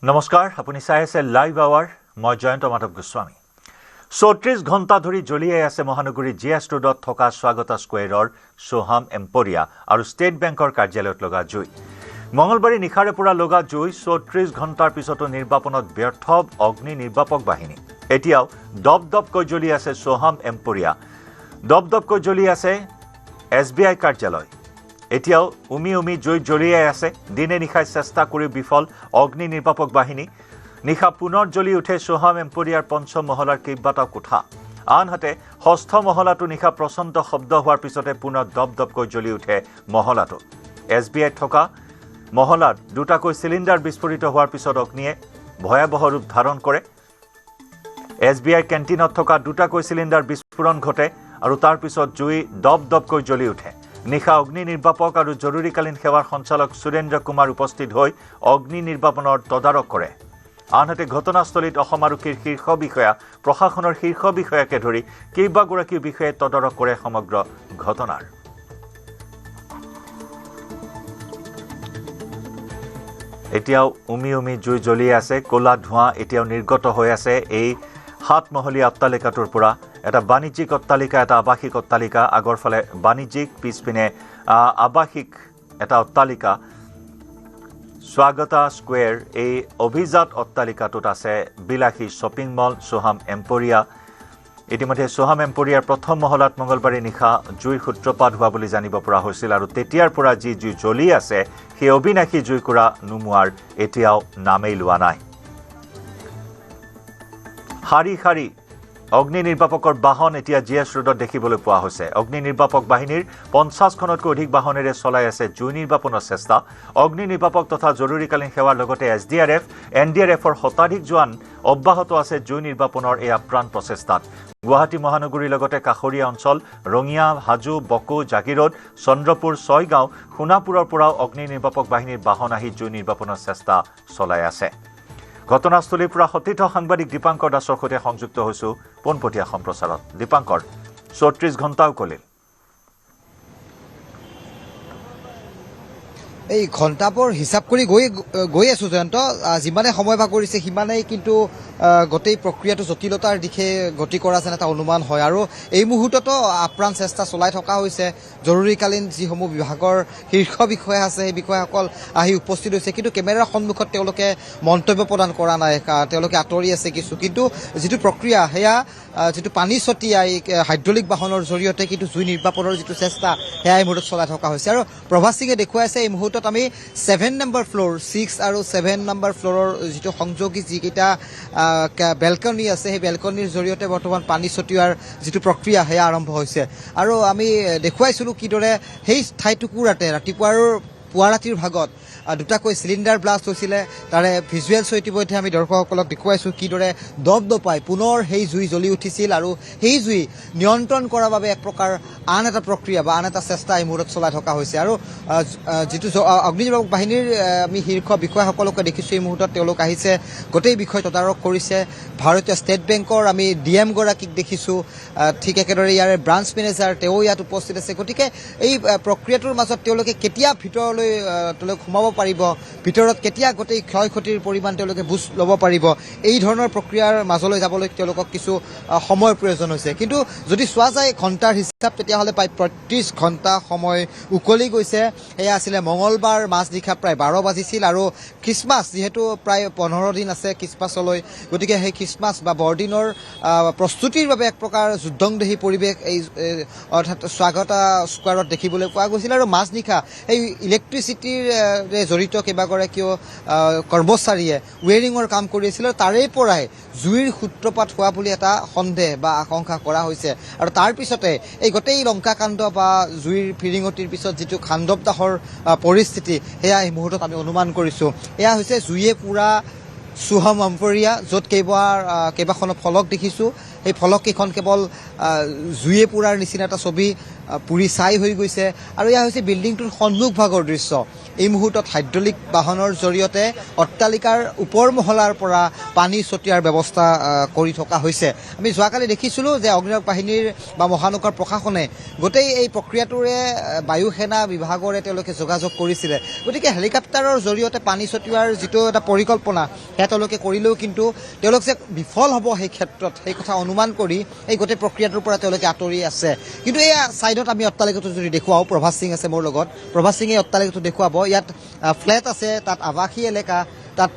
নমস্কাৰ আপুনি চাই আছে লাইভ আৱাৰ মই জয়ন্ত মাধৱ গোস্বামী 34 ঘণ্টা ধৰি জ্বলিয়াই আছে মহানগৰী জিএছ ৰোডত থকা স্বাগতা স্কোয়াৰৰ সোহাম এম্পোৰিয়া আৰু ষ্টেট বেংকৰ কাৰ্যালয়ত লগা জুই মঙলবাৰে নিশাৰে পৰা লগা জুই 34 ঘণ্টাৰ পিছতো নিৰ্বাপনত ব্যৰ্থ অগ্নি নিৰ্বাপক বাহিনী এতিয়াও দপদপকৈ জ্বলি আছে সোহাম এম্পোৰিয়া দপদপকৈ জ্বলি আছে এছবিআই কাৰ্যালয় এতিয়াও উমি জুই জ্বলিয়াই আছে দিনে নিশাই চেষ্টা কৰি বিফল অগ্নি নিৰ্বাপক বাহিনী নিশা পুনৰ জ্বলি উঠে সোহাম এম্পোৰিয়াৰ পঞ্চম মহলাৰ কেইবাটাও কোঠা আনহাতে ষষ্ঠ মহলাটো নিশা প্ৰচণ্ড শব্দ হোৱাৰ পিছতে পুনৰ দপদপকৈ জ্বলি উঠে মহলাটো এছবিআই থকা মহলাত দুটাকৈ চিলিণ্ডাৰ বিস্ফোৰিত হোৱাৰ পিছত অগ্নিয়ে ভয়াৱহ ৰূপ ধাৰণ কৰে এছবিআই কেণ্টিনত থকা দুটাকৈ চিলিণ্ডাৰ বিস্ফোৰণ ঘটে আৰু তাৰ পিছত জুই দপদপকৈ জ্বলি উঠে নিশা অগ্নি নিৰ্বাপক আৰু জৰুৰীকালীন সেৱাৰ সঞ্চালক সুৰেন্দ্ৰ কুমাৰ উপস্থিত হৈ অগ্নি নিৰ্বাপনৰ তদাৰক কৰে আনহাতে ঘটনাস্থলীত অসম আৰক্ষীৰ শীৰ্ষ বিষয়া প্ৰশাসনৰ শীৰ্ষ বিষয়াকে ধৰি কেইবাগৰাকী বিষয়াই তদাৰক কৰে সমগ্ৰ ঘটনাৰ এতিয়াও উমি জুই জ্বলি আছে কলা ধোঁৱা এতিয়াও নিৰ্গত হৈ আছে এই 7 মহলীয়া অট্টালিকাটোৰ পৰা এটা বাণিজ্যিক অট্টালিকা এটা আৱাসিক অট্টালিকা আগৰ ফালে বাণিজ্যিক পিছপিনে আৱাসিক এটা অট্টালিকা স্বাগতা স্কোয়াৰ এই অভিজাত অট্টালিকাটোত আছে বিলাসী শ্বপিং মল সোহাম এম্পোৰিয়া ইতিমধ্যে সোহাম এম্পোৰিয়াৰ প্ৰথম মহলাত মঙলবাৰে নিশা জুইৰ সূত্ৰপাত হোৱা বুলি জানিব পৰা হৈছিল আৰু তেতিয়াৰ পৰা যি জুই জ্বলি আছে সেই অবিনাশী জুইকুৰা নুমুৱাৰ এতিয়াও নামেই লোৱা নাই হাৰি হাৰি অগ্নি নিৰ্বাপকৰ বাহন এতিয়া জিএছ ৰোডত দেখিবলৈ পোৱা হৈছে অগ্নি নিৰ্বাপক বাহিনীৰ 50খনতকৈ অধিক বাহনেৰে চলাই আছে জুই নিৰ্বাপনৰ চেষ্টা অগ্নি নিৰ্বাপক তথা জৰুৰীকালীন সেৱাৰ লগতে এছডিআৰএফ এনডিআৰএফৰ শতাধিক জোৱান অব্যাহত আছে জুই নিৰ্বাপনৰ এই আপ্ৰাণ প্ৰচেষ্টাত গুৱাহাটী মহানগৰীৰ লগতে কাষৰীয়া অঞ্চল ৰঙিয়া হাজো বকো জাগিৰোড চন্দ্ৰপুৰ ছয়গাঁও সোণাপুৰৰ পৰাও অগ্নি নিৰ্বাপক বাহিনীৰ বাহন আহি জুই নিৰ্বাপনৰ চেষ্টা চলাই আছে ঘটনাস্থলীৰ পৰা সতীৰ্থ সাংবাদিক দীপাংকৰ দাসৰ সৈতে সংযুক্ত হৈছো পোনপটীয়া সম্প্ৰচাৰত দীপাংকৰ 34 ঘণ্টাও কলিল এই ঘণ্টাবোৰ হিচাপ কৰি গৈ আছো জয়ন্ত যিমানে সময় ভাগ কৰিছে সিমানেই কিন্তু গোটেই প্ৰক্ৰিয়াটো জটিলতাৰ দিশে গতি কৰা যেন এটা অনুমান হয় আৰু এই মুহূৰ্ততো আপ্ৰাণ চেষ্টা চলাই থকা হৈছে জৰুৰীকালীন যিসমূহ বিভাগৰ শীৰ্ষ বিষয়া আছে সেই বিষয়াসকল আহি উপস্থিত হৈছে কিন্তু কেমেৰাৰ সন্মুখত তেওঁলোকে মন্তব্য প্ৰদান কৰা নাই তেওঁলোকে আঁতৰি আছে কিছু কিন্তু যিটো প্ৰক্ৰিয়া সেয়া যিটো পানী ছটিয়াই হাইড্ৰলিক বাহনৰ জৰিয়তে কিন্তু জুই নিৰ্বাপনৰ যিটো চেষ্টা সেয়া এই মুহূৰ্তত চলাই থকা হৈছে আৰু প্ৰভাস সিঙে দেখুৱাইছে এই মুহূৰ্তত আমি 7 নম্বৰ ফ্লোৰ 6 আৰু 7 নম্বৰ ফ্লোৰৰ যিটো সংযোগী যিকেইটা বেলকনি আছে সেই বেলকনিৰ জৰিয়তে বৰ্তমান পানী ছটিওৱাৰ যিটো প্ৰক্ৰিয়া সেয়া আৰম্ভ হৈছে আৰু আমি দেখুৱাইছিলোঁ কিদৰে সেই ঠাইটুকুৰাতে পুৱা ৰাতিৰ ভাগত দুটাকৈ চিলিণ্ডাৰ ব্লাষ্ট হৈছিলে তাৰে ভিজুৱেলছ ইতিমধ্যে আমি দৰ্শকসকলক দেখুৱাইছোঁ কিদৰে দপদপাই পুনৰ সেই জুই জ্বলি উঠিছিল আৰু সেই জুই নিয়ন্ত্ৰণ কৰাৰ বাবে এক প্ৰকাৰ আন এটা প্ৰক্ৰিয়া বা আন এটা চেষ্টা এই মুহূৰ্তত চলাই থকা হৈছে আৰু যিটো অগ্নি নিৰ্বাপক বাহিনীৰ আমি শীৰ্ষ বিষয়াসকলকে দেখিছোঁ এই মুহূৰ্তত তেওঁলোক আহিছে গোটেই বিষয় তদাৰক কৰিছে ভাৰতীয় ষ্টেট বেংকৰ আমি ডিএম গৰাকীক দেখিছোঁ ঠিক একেদৰে ইয়াৰে ব্ৰাঞ্চ মেনেজাৰ তেওঁ ইয়াত উপস্থিত আছে গতিকে এই প্ৰক্ৰিয়াটোৰ মাজত তেওঁলোকে কেতিয়া ভিতৰলৈ তেওঁলোকে সোমাব পাৰিব ভিতৰত কেতিয়া গোটেই ক্ষয় ক্ষতিৰ পৰিমাণ তেওঁলোকে বুজ ল'ব পাৰিব এই ধৰণৰ প্ৰক্ৰিয়াৰ মাজলৈ যাবলৈ তেওঁলোকক কিছু সময়ৰ প্ৰয়োজন হৈছে কিন্তু যদি চোৱা যায় ঘণ্টাৰ হিচাপ তেতিয়াহ'লে প্ৰায় 35 ঘণ্টা সময় উকলি গৈছে এয়া আছিলে মঙলবাৰ মাজনিশা প্ৰায় 12 বাজিছিল আৰু খ্ৰীষ্টমাছ যিহেতু প্ৰায় 15 দিন আছে খ্ৰীষ্টমাছলৈ গতিকে সেই খ্ৰীষ্টমাছ বা বৰদিনৰ প্ৰস্তুতিৰ বাবে এক প্ৰকাৰ যুদ্ধংদেহী পৰিৱেশ এই অৰ্থাৎ স্বাগতা স্কোয়াৰত দেখিবলৈ পোৱা গৈছিল আৰু মাজনিশা এই ইলেক্ট্ৰিচিটিৰ জড়িত কেইবাগৰাকীও কৰ্মচাৰীয়ে ৱেৰিঙৰ কাম কৰি আছিল আৰু তাৰে পৰাই জুইৰ সূত্ৰপাত হোৱা বুলি এটা সন্দেহ বা আশংকা কৰা হৈছে আৰু তাৰ পিছতে এই গোটেই লংকাকাণ্ড বা জুইৰ ফিৰিঙতিৰ পিছত যিটো খাণ্ডৱদাহৰ পৰিস্থিতি সেয়া এই মুহূৰ্তত আমি অনুমান কৰিছোঁ এয়া হৈছে জুইয়ে পুৰা সোহাম এম্পোৰিয়া য'ত কেইবাখনো ফলক দেখিছোঁ সেই ফলককেইখন কেৱল জুইয়ে পুৰাৰ নিচিনা এটা ছবি পুৰি ছাই হৈ গৈছে আৰু এয়া হৈছে বিল্ডিংটোৰ সন্মুখ ভাগৰ দৃশ্য এই মুহূৰ্তত হাইড্ৰলিক বাহনৰ জৰিয়তে অট্টালিকাৰ ওপৰ মহলাৰ পৰা পানী ছটিয়াৰ ব্যৱস্থা কৰি থকা হৈছে আমি যোৱাকালি দেখিছিলোঁ যে অগ্নিশামক বাহিনীৰ বা মহানগৰ প্ৰশাসনে গোটেই এই প্ৰক্ৰিয়াটোৰে বায়ু সেনা বিভাগৰে তেওঁলোকে যোগাযোগ কৰিছিলে গতিকে হেলিকপ্টাৰৰ জৰিয়তে পানী ছটিওৱাৰ যিটো এটা পৰিকল্পনা সেয়া তেওঁলোকে কৰিলেও কিন্তু তেওঁলোক যে বিফল হ'ব সেই ক্ষেত্ৰত সেই কথা অনুমান কৰি এই গোটেই প্ৰক্ৰিয়াটোৰ পৰা তেওঁলোকে আঁতৰি আছে কিন্তু এয়া ছাইডত আমি অট্টালিকাটো যদি দেখুৱাওঁ প্ৰভাত সিং আছে মোৰ লগত প্ৰভাত সিঙে অট্টালিকাটো দেখুৱাব ইয়াত ফ্লেট আছে তাত আৱাসী এলেকা তাত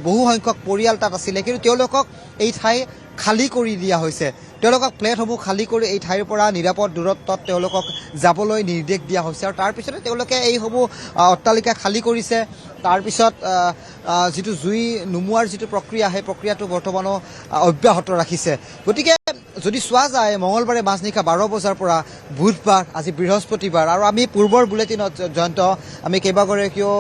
বহু সংখ্যক পৰিয়াল তাত আছিলে কিন্তু তেওঁলোকক এই ঠাই খালী কৰি দিয়া হৈছে তেওঁলোকক ফ্লেটসমূহ খালী কৰি এই ঠাইৰ পৰা নিৰাপদ দূৰত্বত তেওঁলোকক যাবলৈ নিৰ্দেশ দিয়া হৈছে আৰু তাৰপিছতে তেওঁলোকে এইসমূহ অট্টালিকা খালী কৰিছে তাৰপিছত যিটো জুই নুমুৱাৰ যিটো প্ৰক্ৰিয়া সেই প্ৰক্ৰিয়াটো বৰ্তমানো অব্যাহত ৰাখিছে গতিকে যদি চোৱা যায় মঙলবাৰে মাজনিশা 12 বজাৰ পৰা বুধবাৰ আজি বৃহস্পতিবাৰ আৰু আমি পূৰ্বৰ বুলেটিনত জয়ন্ত আমি কেইবাগৰাকীও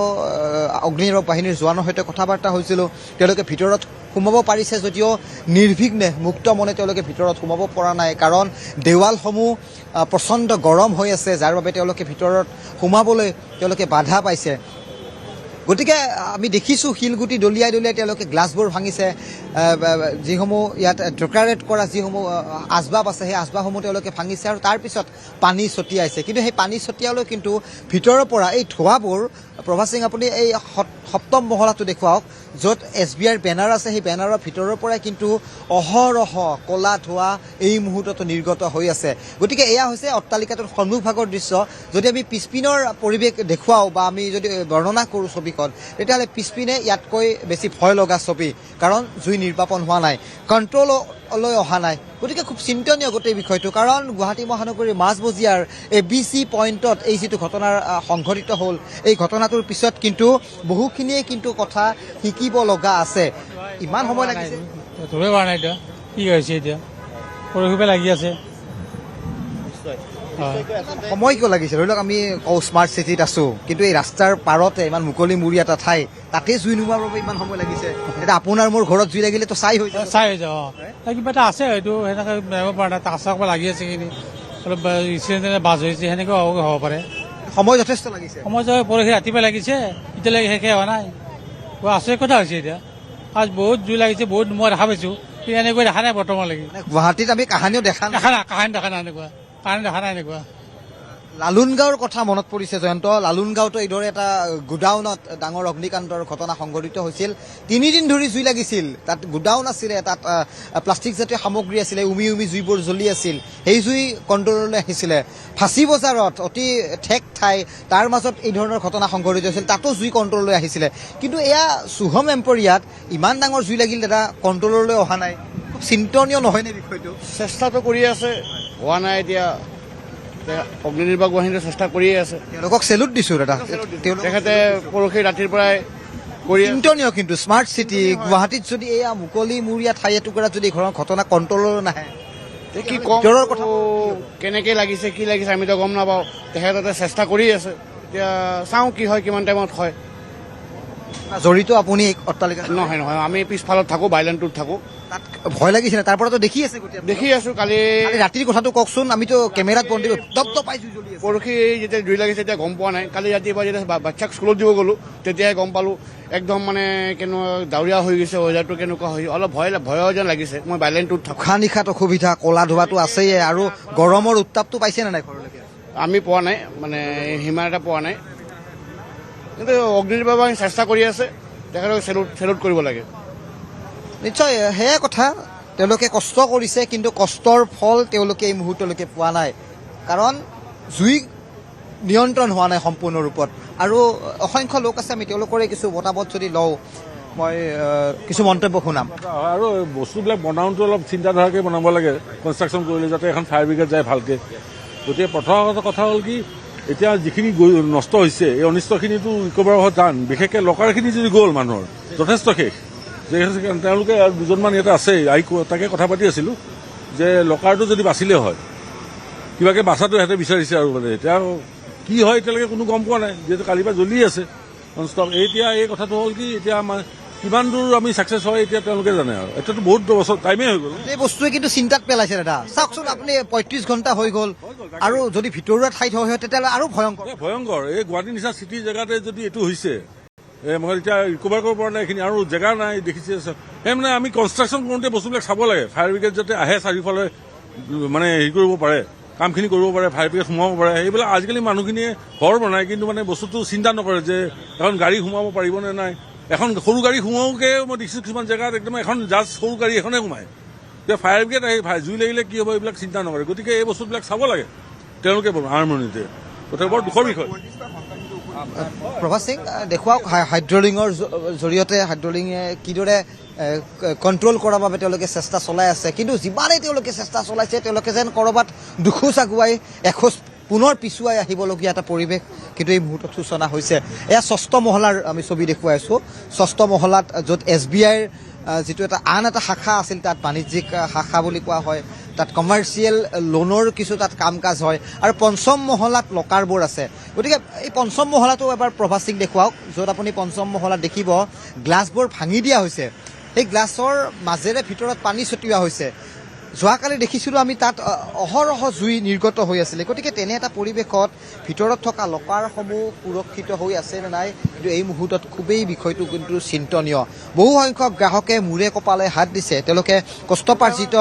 অগ্নিনিৰ্বাপক বাহিনীৰ জোৱানৰ সৈতে কথা বাৰ্তা হৈছিলোঁ তেওঁলোকে ভিতৰত সোমাব পাৰিছে যদিও নিৰ্বিঘ্নে মুক্ত মনে তেওঁলোকে ভিতৰত সোমাব পৰা নাই কাৰণ দেৱালসমূহ প্ৰচণ্ড গৰম হৈ আছে যাৰ বাবে তেওঁলোকে ভিতৰত সোমাবলৈ তেওঁলোকে বাধা পাইছে গতিকে আমি দেখিছোঁ শিলগুটি দলিয়াই দলিয়াই তেওঁলোকে গ্লাছবোৰ ভাঙিছে যিসমূহ ইয়াত ডেকৰেট কৰা যিসমূহ আচবাব আছে সেই আচবাবসমূহ তেওঁলোকে ভাঙিছে আৰু তাৰপিছত পানী ছটিয়াইছে কিন্তু সেই পানী ছটিয়ালেও কিন্তু ভিতৰৰ পৰা এই ধোঁৱাবোৰ প্ৰভাত সিং আপুনি এই সপ্তম মহলাটো দেখুৱাওক য'ত SBIৰ বেনাৰ আছে সেই বেনাৰৰ ভিতৰৰ পৰাই কিন্তু অহৰহ ক'লা ধোঁৱা এই মুহূৰ্তত নিৰ্গত হৈ আছে গতিকে এয়া হৈছে অট্টালিকাটোৰ সন্মুখভাগৰ দৃশ্য যদি আমি পিছপিনৰ পৰিৱেশ দেখুৱাওঁ বা আমি যদি বৰ্ণনা কৰোঁ ছবিখন তেতিয়াহ'লে পিছপিনে ইয়াতকৈ বেছি ভয় লগা ছবি কাৰণ জুই নিৰ্বাপন হোৱা নাই কণ্ট্ৰললৈ অহা নাই গতিকে খুব চিন্তনীয় গোটেই বিষয়টো কাৰণ গুৱাহাটী মহানগৰীৰ মাজমজিয়াৰ ABC পইণ্টত এই যিটো ঘটনা সংঘটিত হ'ল এই ঘটনাটোৰ পিছত কিন্তু বহুখিনিয়ে কিন্তু কথা শিকিব লগা আছে ইমান সময় লাগিছে ধৰিব পৰা নাই এতিয়া কি হৈছে এতিয়া পৰহিপে লাগি আছে সময় কিয় লাগিছে ধৰি লওক আমি কওঁ স্মাৰ্ট চিটিত আছোঁ কিন্তু এই ৰাস্তাৰ পাৰতে ইমান মুকলিমূৰীয়া এটা ঠাই তাতে জুই নোমোৱাৰ বাবে ইমান সময় লাগিছে এতিয়া আপোনাৰ মোৰ ঘৰত জুই লাগিলেতো চাই হৈ যায় চাই হৈ যাব কিবা এটা আছে হয়তো সেনেকৈ মিলাব পৰা নাই তাক চাক লাগি আছে কিনি অলপ চিলিণ্ডাৰ বাজ হৈছে সেনেকৈ হ'ব পাৰে সময় যথেষ্ট লাগিছে সময় পৰহি ৰাতিপুৱা লাগিছে এতিয়ালৈকে শেষে হোৱা নাই আচৰিত কথা হৈছে এতিয়া আজ বহুত জুই লাগিছে বহুত মই দেখা পাইছোঁ কিন্তু এনেকৈ দেখা নাই বৰ্তমানলৈকে গুৱাহাটীত আমি কাহানিও দেখা নাই কাহানি দেখা নাই এনেকুৱা কাহানি দেখা নাই এনেকুৱা লালুন গাঁৱৰ কথা মনত পৰিছে জয়ন্ত লালুন গাঁৱতো এইদৰে এটা গোডাউনত ডাঙৰ অগ্নিকাণ্ডৰ ঘটনা সংঘটিত হৈছিল 3 দিন ধৰি জুই লাগিছিল তাত গোডাউন আছিলে তাত প্লাষ্টিক জাতীয় সামগ্ৰী আছিলে উমি উমি জুইবোৰ জ্বলি আছিল সেই জুই কণ্ট্ৰললৈ আহিছিলে ফাঁচী বজাৰত অতি ঠেক ঠাই তাৰ মাজত এই ধৰণৰ ঘটনা সংঘটিত হৈছিল তাতো জুই কণ্ট্ৰললৈ আহিছিলে কিন্তু এয়া শুভম এম্পৰিয়াত ইমান ডাঙৰ জুই লাগিল দাদা কণ্ট্ৰললৈ অহা নাই খুব চিন্তনীয় নহয়নে বিষয়টো চেষ্টাটো কৰি আছে হোৱা নাই এতিয়া অগ্নিনিৰ্বাপক বাহিনীয়ে চেষ্টা কৰিয়ে আছে তেওঁলোকক চেলুট দিছোঁ দাদা তেখেতে পৰহি ৰাতিৰ পৰাই কৰি চিন্তনীয় কিন্তু স্মাৰ্ট চিটি গুৱাহাটীত যদি এয়া মুকলিমূৰীয়া ঠাই এটুকুৰাত যদি ঘৰৰ ঘটনা কণ্ট্ৰললৈ নাহে কি কম ভিতৰৰ কথা কেনেকৈ লাগিছে কি লাগিছে আমিতো গম নাপাওঁ তেখেতে চেষ্টা কৰি আছে এতিয়া চাওঁ কি হয় কিমান টাইমত হয় জড়িত আপুনি অট্টালিকা নহয় নহয় আমি পিছফালত থাকোঁ বাইলেণ্ডটোত থাকোঁ তাত ভয় লাগিছে তাৰ পৰাতো দেখি আছে গোটেই দেখি আছোঁ কালি ৰাতিৰ কথাটো কওকচোন আমিতো কেমেৰাত বন্দী দপ্ত পাইছোঁ জ্বলি আছে পৰহি যেতিয়া জুই লাগিছে তেতিয়া গম পোৱা নাই কালি ৰাতিপুৱা যেতিয়া বাচ্ছাক স্কুলত দিব গ'লোঁ তেতিয়াই গম পালোঁ একদম মানে কেনেকুৱা ডাৱৰীয়া হৈ গৈছে ৱেডাৰটো কেনেকুৱা হৈ অলপ ভয় যেন লাগিছে মই বাইলেণ্ডটোত থাকোঁ উশাহ নিশাত অসুবিধা ক'লা ধোৱাটো আছেই আৰু গৰমৰ উত্তাপটো পাইছে নে নাই ঘৰলৈকে আমি পোৱা নাই মানে সিমান এটা পোৱা নাই কিন্তু অগ্নিনিৰ্বাপক বাহিনী চেষ্টা কৰি আছে তেখেতক চেলুট কৰিব লাগে নিশ্চয় সেয়া কথা তেওঁলোকে কষ্ট কৰিছে কিন্তু কষ্টৰ ফল তেওঁলোকে এই মুহূৰ্তলৈকে পোৱা নাই কাৰণ জুই নিয়ন্ত্ৰণ হোৱা নাই সম্পূৰ্ণ ৰূপত আৰু অসংখ্য লোক আছে আমি তেওঁলোকৰে কিছু মতামত যদি লওঁ মই কিছু মন্তব্য শুনাম আৰু বস্তুবিলাক বনাওঁতে অলপ চিন্তাধাৰাকৈ বনাব লাগে কনষ্ট্ৰাকশ্যন কৰিলে যাতে এখন ফায়াৰ ব্ৰিগেড যায় ভালকৈ গতিকে প্ৰথম কথা হ'ল কি এতিয়া যিখিনি নষ্ট হৈছে এই অনিষ্টখিনিতো ৰিকভাৰ হোৱা টান বিশেষকৈ লকাৰখিনি যদি গ'ল মানুহৰ যথেষ্ট শেষ যে তেওঁলোকে দুজনমান ইয়াতে আছে তাকে কথা পাতি আছিলোঁ যে লকাৰটো যদি বাচিলে হয় কিবাকৈ বাচাটো সিহঁতে বিচাৰিছে আৰু মানে এতিয়া কি হয় এতিয়ালৈকে কোনো গম পোৱা নাই যিহেতু কালিৰ পৰা জ্বলি আছে নন ষ্টপ এতিয়া এই কথাটো হ'ল কি এতিয়া আমাৰ কিমান দূৰ আমি ছাকচেছ হয় এতিয়া তেওঁলোকে জানে আৰু এতিয়াতো বহুত বছৰ টাইমেই হৈ গ'ল এই বস্তুৱে কিন্তু চিন্তাত পেলাইছে দাদা চাওকচোন আপুনি ৩৫ ঘণ্টা হৈ গ'ল আৰু যদি ভিতৰুৱা ঠাইত হয় তেতিয়াহ'লে আৰু ভয়ংকৰ ভয়ংকৰ এই গুৱাহাটী নিচিনা চিটি জেগাতে যদি এইটো হৈছে মই এতিয়া ৰিকভাৰ কৰিব পৰা নাই এইখিনি আৰু জেগা নাই দেখিছে সেই মানে আমি কনষ্ট্ৰাকশ্যন কৰোঁতে বস্তুবিলাক চাব লাগে ফায়াৰ ব্ৰিগেড যাতে আহে চাৰিওফালে মানে হেৰি কৰিব পাৰে কামখিনি কৰিব পাৰে ফায়াৰ ব্ৰিগেড সোমাব পাৰে সেইবিলাক আজিকালি মানুহখিনিয়ে ঘৰ বনায় কিন্তু মানে বস্তুটো চিন্তা নকৰে যে এখন গাড়ী সোমাব পাৰিবনে নাই এখন সৰু গাড়ী সোমাওকে মই দেখিছোঁ কিছুমান জেগাত একদম এখন জাষ্ট সৰু গাড়ী এখনে সোমায় এতিয়া ফায়াৰ ব্ৰিগেড আহি জুই লাগিলে কি হ'ব এইবিলাক চিন্তা নকৰে গতিকে এই বস্তুবিলাক চাব লাগে তেওঁলোকে আৰম্ভণিতে গতিকে বৰ দুখৰ বিষয় প্ৰভাত সিং দেখুৱাওক হাইড্ৰলিঙৰ জৰিয়তে হাইড্ৰলিঙে কিদৰে কণ্ট্ৰল কৰাৰ বাবে তেওঁলোকে চেষ্টা চলাই আছে কিন্তু যিমানেই তেওঁলোকে চেষ্টা চলাইছে তেওঁলোকে যেন ক'ৰবাত দুখোজ আগুৱাই এখোজ পুনৰ পিছুৱাই আহিবলগীয়া এটা পৰিৱেশ কিন্তু এই মুহূৰ্তত সূচনা হৈছে এয়া ৬ষ্ঠ মহলাৰ আমি ছবি দেখুৱাই আছোঁ ৬ষ্ঠ মহলাত য'ত SBIৰ যিটো এটা আন এটা শাখা আছিল তাত বাণিজ্যিক শাখা বুলি কোৱা হয় তাত কমাৰ্চিয়েল লোনৰ কিছু তাত কাম কাজ হয় আৰু ৫ম মহলাত লকাৰবোৰ আছে গতিকে এই ৫ম মহলাটো এবাৰ প্ৰভাত সিং দেখুৱাওক য'ত আপুনি ৫ম মহলাত দেখিব গ্লাছবোৰ ভাঙি দিয়া হৈছে এই গ্লাছৰ মাজেৰে ভিতৰত পানী ছটিওৱা হৈছে যোৱাকালি দেখিছিলোঁ আমি তাত অহৰহ জুই নিৰ্গত হৈ আছিলে গতিকে তেনে এটা পৰিৱেশত ভিতৰত থকা লকাৰসমূহ সুৰক্ষিত হৈ আছে নে নাই কিন্তু এই মুহূৰ্তত খুবেই বিষয়টো কিন্তু চিন্তনীয় বহু সংখ্যক গ্ৰাহকে মূৰে কপালে হাত দিছে তেওঁলোকে কষ্টপাৰ্জিত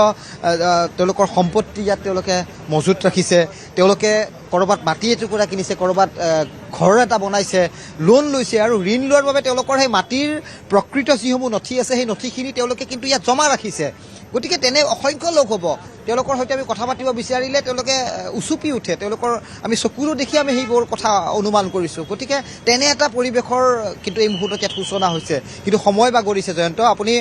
তেওঁলোকৰ সম্পত্তি ইয়াত তেওঁলোকে মজুত ৰাখিছে তেওঁলোকে ক'ৰবাত মাটি এটুকুৰা কিনিছে ক'ৰবাত ঘৰ এটা বনাইছে লোন লৈছে আৰু ঋণ লোৱাৰ বাবে তেওঁলোকৰ সেই মাটিৰ প্ৰকৃত যিসমূহ নথি আছে সেই নথিখিনি তেওঁলোকে কিন্তু ইয়াত জমা ৰাখিছে গতিকে তেনে অসংখ্য লোক হ'ব তেওঁলোকৰ সৈতে আমি কথা পাতিব বিচাৰিলে তেওঁলোকে উচুপি উঠে তেওঁলোকৰ আমি চকুৰো দেখি আমি সেইবোৰ কথা অনুমান কৰিছোঁ গতিকে তেনে এটা পৰিৱেশৰ কিন্তু এই মুহূৰ্তত ইয়াত সূচনা হৈছে কিন্তু সময় বাগৰিছে জয়ন্ত আপুনি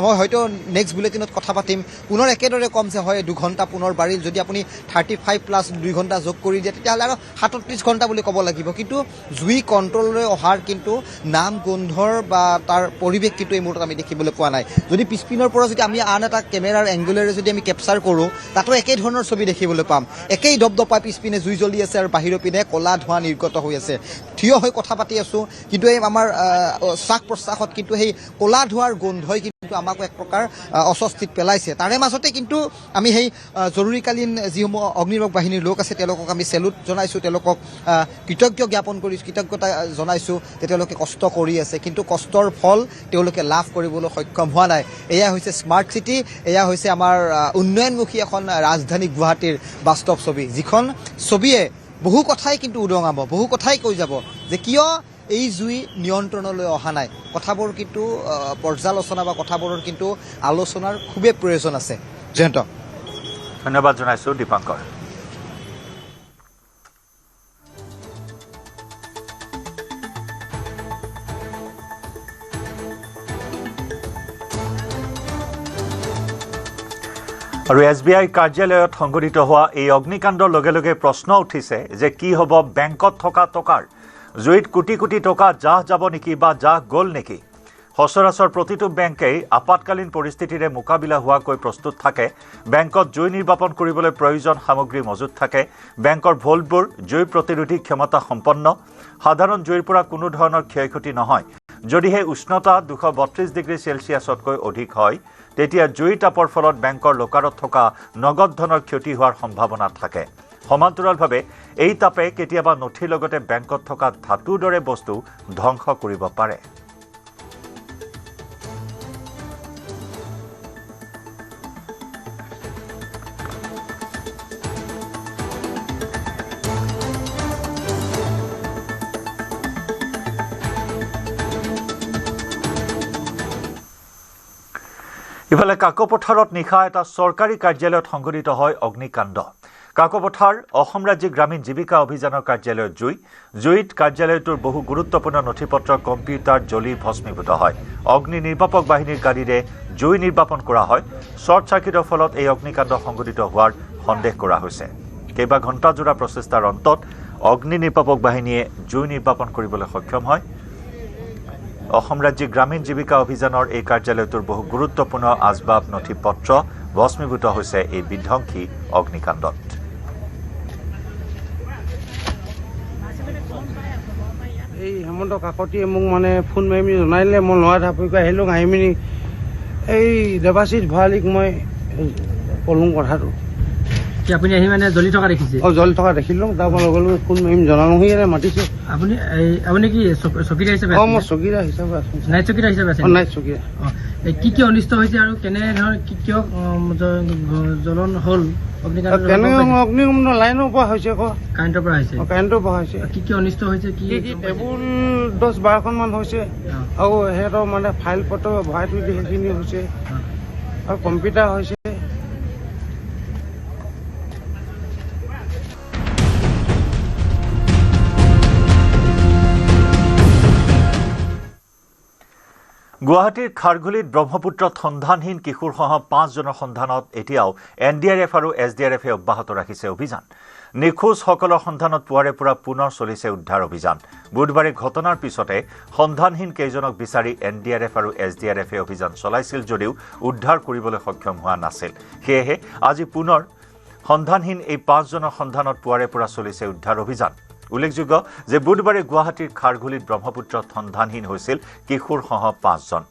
মই হয়তো নেক্সট বুলেটিনত কথা পাতিম পুনৰ একেদৰে কম যে হয় 2 ঘণ্টা পুনৰ বাঢ়িল যদি আপুনি 35 প্লাছ 2 ঘণ্টা যোগ কৰি দিয়ে তেতিয়াহ'লে আৰু 37 ঘণ্টা বুলি ক'ব লাগিব কিন্তু জুই কণ্ট্ৰললৈ অহাৰ কিন্তু নাম গোন্ধৰ বা তাৰ পৰিৱেশ কিন্তু এই মুহূৰ্তত আমি দেখিবলৈ পোৱা নাই যদি পিছপিনৰ পৰা যদি আমি আন এটা কেমেৰাৰ এংগুলেৰে যদি আমি কেপচাৰ কৰোঁ তাতো একেই ধৰণৰ ছবি দেখিবলৈ পাম একেই দপদপাই পিছপিনে জুই জ্বলি আছে আৰু বাহিৰৰ পিনে ক'লা ধোঁৱা নিৰ্গত হৈ আছে থিয় হৈ কথা পাতি আছোঁ কিন্তু এই আমাৰ শ্বাস প্ৰশ্বাসত কিন্তু সেই ক'লা ধোঁৱাৰ গোন্ধই কিন্তু আমাক এক প্ৰকাৰ অস্বস্তিত পেলাইছে তাৰে মাজতে কিন্তু আমি সেই জৰুৰীকালীন যিসমূহ অগ্নিনিৰ্বাপক বাহিনীৰ লোক আছে তেওঁলোকক আমি চেলুট জনাইছোঁ তেওঁলোকক কৃতজ্ঞতা জনাইছোঁ যে তেওঁলোকে কষ্ট কৰি আছে কিন্তু কষ্টৰ ফল তেওঁলোকে লাভ কৰিবলৈ সক্ষম হোৱা নাই এয়া হৈছে স্মাৰ্ট চিটি এয়া হৈছে আমাৰ উন্নয়নমুখী এখন ৰাজধানী গুৱাহাটীৰ বাস্তৱ ছবি যিখন ছবিয়ে বহু কথাই কিন্তু উদঙাব বহু কথাই কৈ যাব যে কিয় এই জুই নিয়ন্ত্ৰণলৈ অহা নাই কথাবোৰ কিন্তু পৰ্যালোচনা বা কথাবোৰৰ কিন্তু আলোচনাৰ খুবেই প্ৰয়োজন আছে জয়ন্ত ধন্যবাদ জনাইছোঁ দীপাংকৰ আৰু SBI কাৰ্যালয়ত সংঘটিত হোৱা এই অগ্নিকাণ্ডৰ লগে লগে প্ৰশ্ন উঠিছে যে কি হ'ব বেংকত থকা টকাৰ জুইত কোটি কোটি টকা জাহ যাব নেকি বা জাহ গ'ল নেকি সচৰাচৰ প্ৰতিটো বেংকেই আপাতকালীন পৰিস্থিতিৰে মোকাবিলা হোৱাকৈ প্ৰস্তুত থাকে বেংকত জুই নিৰ্বাপন কৰিবলৈ প্ৰয়োজন সামগ্ৰী মজুত থাকে বেংকৰ ভল্টবোৰ জুই প্ৰতিৰোধী ক্ষমতা সম্পন্ন সাধাৰণ জুইৰ পৰা কোনো ধৰণৰ ক্ষয়ক্ষতি নহয় যদিহে উষ্ণতা 232 ডিগ্ৰী চেলচিয়াছতকৈ অধিক হয় তেতিয়া জুই তাপৰ ফলত বেংকৰ লকাৰত থকা নগদ ধনৰ ক্ষতি হোৱাৰ সম্ভাৱনা থাকে সমান্তৰালভাৱে এই তাপে কেতিয়াবা নথিৰ লগতে বেংকত থকা ধাতুৰ দৰে বস্তু ধ্বংস কৰিব পাৰে ইফালে কাকপথাৰত নিশা এটা চৰকাৰী কাৰ্যালয়ত সংঘটিত হয় অগ্নিকাণ্ড কাকপথাৰ অসম ৰাজ্যিক গ্ৰামীণ জীৱিকা অভিযানৰ কাৰ্যালয়ত জুইত কাৰ্যালয়টোৰ বহু গুৰুত্বপূৰ্ণ নথিপত্ৰ কম্পিউটাৰ জ্বলি ভস্মীভূত হয় অগ্নি নিৰ্বাপক বাহিনীৰ গাড়ীৰে জুই নিৰ্বাপন কৰা হয় শ্বৰ্ট চাৰ্কিটৰ ফলত এই অগ্নিকাণ্ড সংঘটিত হোৱাৰ সন্দেহ কৰা হৈছে কেইবা ঘণ্টাজোৰা প্ৰচেষ্টাৰ অন্তত অগ্নি নিৰ্বাপক বাহিনীয়ে জুই নিৰ্বাপন কৰিবলৈ সক্ষম হয় অসম ৰাজ্যিক গ্ৰামীণ জীৱিকা অভিযানৰ এই কাৰ্যালয়টোৰ বহু গুৰুত্বপূৰ্ণ আচবাব নথিপত্ৰ ভস্মীভূত হৈছে এই বিধ্বংসী অগ্নিকাণ্ডত এই হেমন্ত কাকতিয়ে মোক মানে ফোন মাৰি মেলি জনাইলে মই ল'ৰা ধাপৰিকৈ আহিলোঁ আহি মেলি এই দেৱাশীষ ভৰালীক মই ক'লোঁ কথাটো কি আপুনি আহি মানে জ্বলি থকা দেখিছে জ্বলি থকা দেখিলোঁ তাৰপৰা লগে লগে ফোন মাৰিম জনালোহি মাতিছে আপুনি কি চকীদাৰ হিচাপে মই চকীদাৰ হিচাপে আছোঁ নাইট চকীদাৰ হিচাপে আছে নাইট চকীদাৰ কি অনিষ্ট হৈছে আৰু কেনেধৰণৰ কিয় জ্বলন হ'ল অগ্নিকাণ্ড লাইনৰ পৰা হৈছে আকৌ কাৰেণ্টৰ পৰা হৈছে কাৰেণ্টৰ পৰা হৈছে কি অনিষ্ট হৈছে কি টেবুল 10-12খন মান হৈছে আৰু সিহঁতৰ মানে ফাইল পত্ৰ ভৰাই থৈ দিয়ে সেইখিনি হৈছে আৰু কম্পিউটাৰ হৈছে গুৱাহাটীৰ খাৰঘুলিত ব্ৰহ্মপুত্ৰত সন্ধানহীন কিশোৰসহ 5জনৰ সন্ধানত এতিয়াও NDRF আৰু SDRFে অব্যাহত ৰাখিছে অভিযান নিখোজসকলৰ সন্ধানত পুৱাৰে পৰা পুনৰ চলিছে উদ্ধাৰ অভিযান বুধবাৰে ঘটনাৰ পিছতে সন্ধানহীন কেইজনক বিচাৰি NDRF আৰু SDRFে অভিযান চলাইছিল যদিও উদ্ধাৰ কৰিবলৈ সক্ষম হোৱা নাছিল সেয়েহে আজি পুনৰ সন্ধানহীন এই 5জনৰ সন্ধানত পুৱাৰে পৰা চলিছে উদ্ধাৰ অভিযান উল্লেখযোগ্য যে বুধবাৰে গুৱাহাটীৰ খাৰঘুলিত ব্ৰহ্মপুত্ৰত সন্ধানহীন হৈছিল কিশোৰসহ 5জন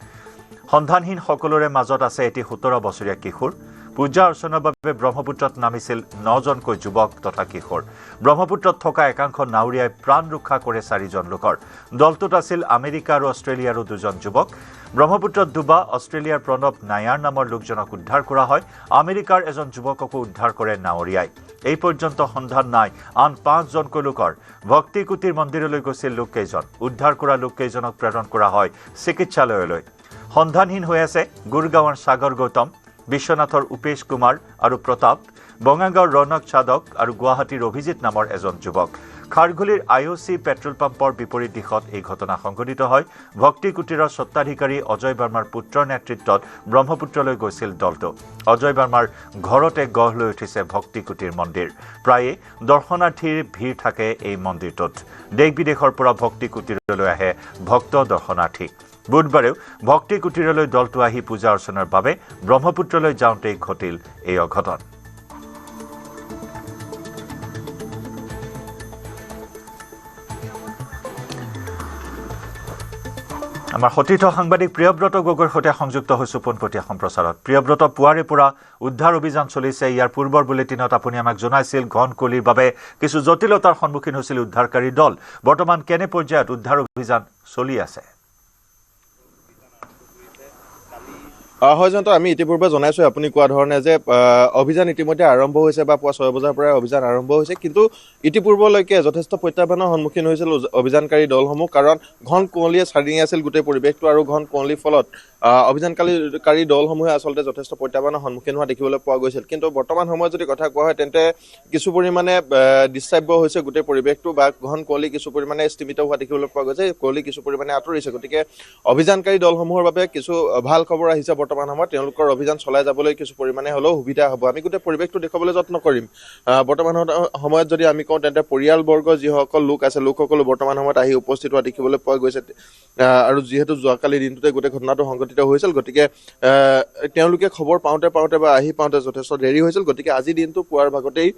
সন্ধানহীন সকলোৰে মাজত আছে এটি 17 বছৰীয়া কিশোৰ পূজা অৰ্চনাৰ বাবে ব্ৰহ্মপুত্ৰত নামিছিল 9জনকৈ যুৱক তথা কিশোৰ ব্ৰহ্মপুত্ৰত থকা একাংশ নাৱৰীয়াই প্ৰাণ ৰক্ষা কৰে 4জন লোকৰ দলটোত আছিল আমেৰিকা আৰু অষ্ট্ৰেলিয়াৰো 2জন যুৱক ব্ৰহ্মপুত্ৰত ডুবা অষ্ট্ৰেলিয়াৰ প্ৰণৱ নায়াৰ নামৰ লোকজনক উদ্ধাৰ কৰা হয় আমেৰিকাৰ এজন যুৱককো উদ্ধাৰ কৰে নাৱৰীয়াই এই পৰ্যন্ত সন্ধান নাই আন 5জনকৈ লোকৰ ভক্তিকুটিৰ মন্দিৰলৈ গৈছিল লোককেইজন উদ্ধাৰ কৰা লোককেইজনক প্ৰেৰণ কৰা হয় চিকিৎসালয়লৈ সন্ধানহীন হৈ আছে গুৰগাঁৱৰ সাগৰ গৌতম বিশ্বনাথৰ উপেশ কুমাৰ আৰু প্ৰতাপ বঙাইগাঁৱৰ ৰৌনক চাদক আৰু গুৱাহাটীৰ অভিজিত নামৰ এজন যুৱক খাৰঘুলিৰ IOC পেট্ৰল পাম্পৰ বিপৰীত দিশত এই ঘটনা সংঘটিত হয় ভক্তিকুটিৰৰ স্বত্বাধিকাৰী অজয় বাৰ্মাৰ পুত্ৰৰ নেতৃত্বত ব্ৰহ্মপুত্ৰলৈ গৈছিল দলটো অজয় বাৰ্মাৰ ঘৰতে গঢ় লৈ উঠিছে ভক্তিকুটিৰ মন্দিৰ প্ৰায়ে দৰ্শনাৰ্থীৰ ভিৰ থাকে এই মন্দিৰটোত দেশ বিদেশৰ পৰা ভক্তিকুটিৰলৈ আহে ভক্ত দৰ্শনাৰ্থী বুধবাৰেও ভক্তিকুটিৰলৈ দলটো আহি পূজা অৰ্চনাৰ বাবে ব্ৰহ্মপুত্ৰলৈ যাওঁতেই ঘটিল এই অঘটন আমাৰ সতীৰ্থ সাংবাদিক প্ৰিয়ব্ৰত গগৈৰ সৈতে সংযুক্ত হৈছো পোনপটীয়া সম্প্ৰচাৰত প্ৰিয়ব্ৰত পুৱাৰে পৰা উদ্ধাৰ অভিযান চলিছে ইয়াৰ পূৰ্বৰ বুলেটিনত আপুনি আমাক জনাইছিল ঘন কুলিৰ বাবে কিছু জটিলতাৰ সন্মুখীন হৈছিল উদ্ধাৰকাৰী দল বৰ্তমান কেনে পৰ্যায়ত উদ্ধাৰ অভিযান চলি আছে হয় জয়ন্ত আমি ইতিপূৰ্বে জনাইছোঁ আপুনি কোৱা ধৰণে যে অভিযান ইতিমধ্যে আৰম্ভ হৈছে বা পুৱা 6 বজাৰ পৰা অভিযান আৰম্ভ হৈছে কিন্তু ইতিপূৰ্বলৈকে যথেষ্ট প্ৰত্যাহ্বানৰ সন্মুখীন হৈছিল অভিযানকাৰী দলসমূহ কাৰণ ঘন কুঁৱলীয়ে ছানি আছিল গোটেই পৰিৱেশটো আৰু ঘন কুঁৱলীৰ ফলত অভিযানকাৰী দলসমূহে আচলতে যথেষ্ট প্ৰত্যাহ্বানৰ সন্মুখীন হোৱা দেখিবলৈ পোৱা গৈছিল কিন্তু বৰ্তমান সময়ত যদি কথা কোৱা হয় তেন্তে কিছু পৰিমাণে ডিষ্টাৰ্ব হৈছে গোটেই পৰিৱেশটো বা ঘন কুঁৱলী কিছু পৰিমাণে স্থিমিত হোৱা দেখিবলৈ পোৱা গৈছে কুঁৱলী কিছু পৰিমাণে আঁতৰিছে গতিকে অভিযানকাৰী দলসমূহৰ বাবে কিছু ভাল খবৰ আহিছে বৰ্তমান সময়ত তেওঁলোকৰ অভিযান চলাই যাবলৈ কিছু পৰিমাণে হ'লেও সুবিধা হ'ব আমি গোটেই পৰিৱেশটো দেখাবলৈ যত্ন কৰিম বৰ্তমান সময়ত যদি আমি কওঁ তেন্তে পৰিয়ালবৰ্গ যিসকল লোক আছে লোকসকলো বৰ্তমান সময়ত আহি উপস্থিত হোৱা দেখিবলৈ পোৱা গৈছে আৰু যিহেতু যোৱাকালি দিনটোতে গোটেই ঘটনাটো সংঘটিত হৈছিল গতিকে তেওঁলোকে খবৰ পাওঁতে বা আহি পাওঁতে যথেষ্ট দেৰি হৈছিল গতিকে আজি দিনটো পুৱাৰ ভাগতেই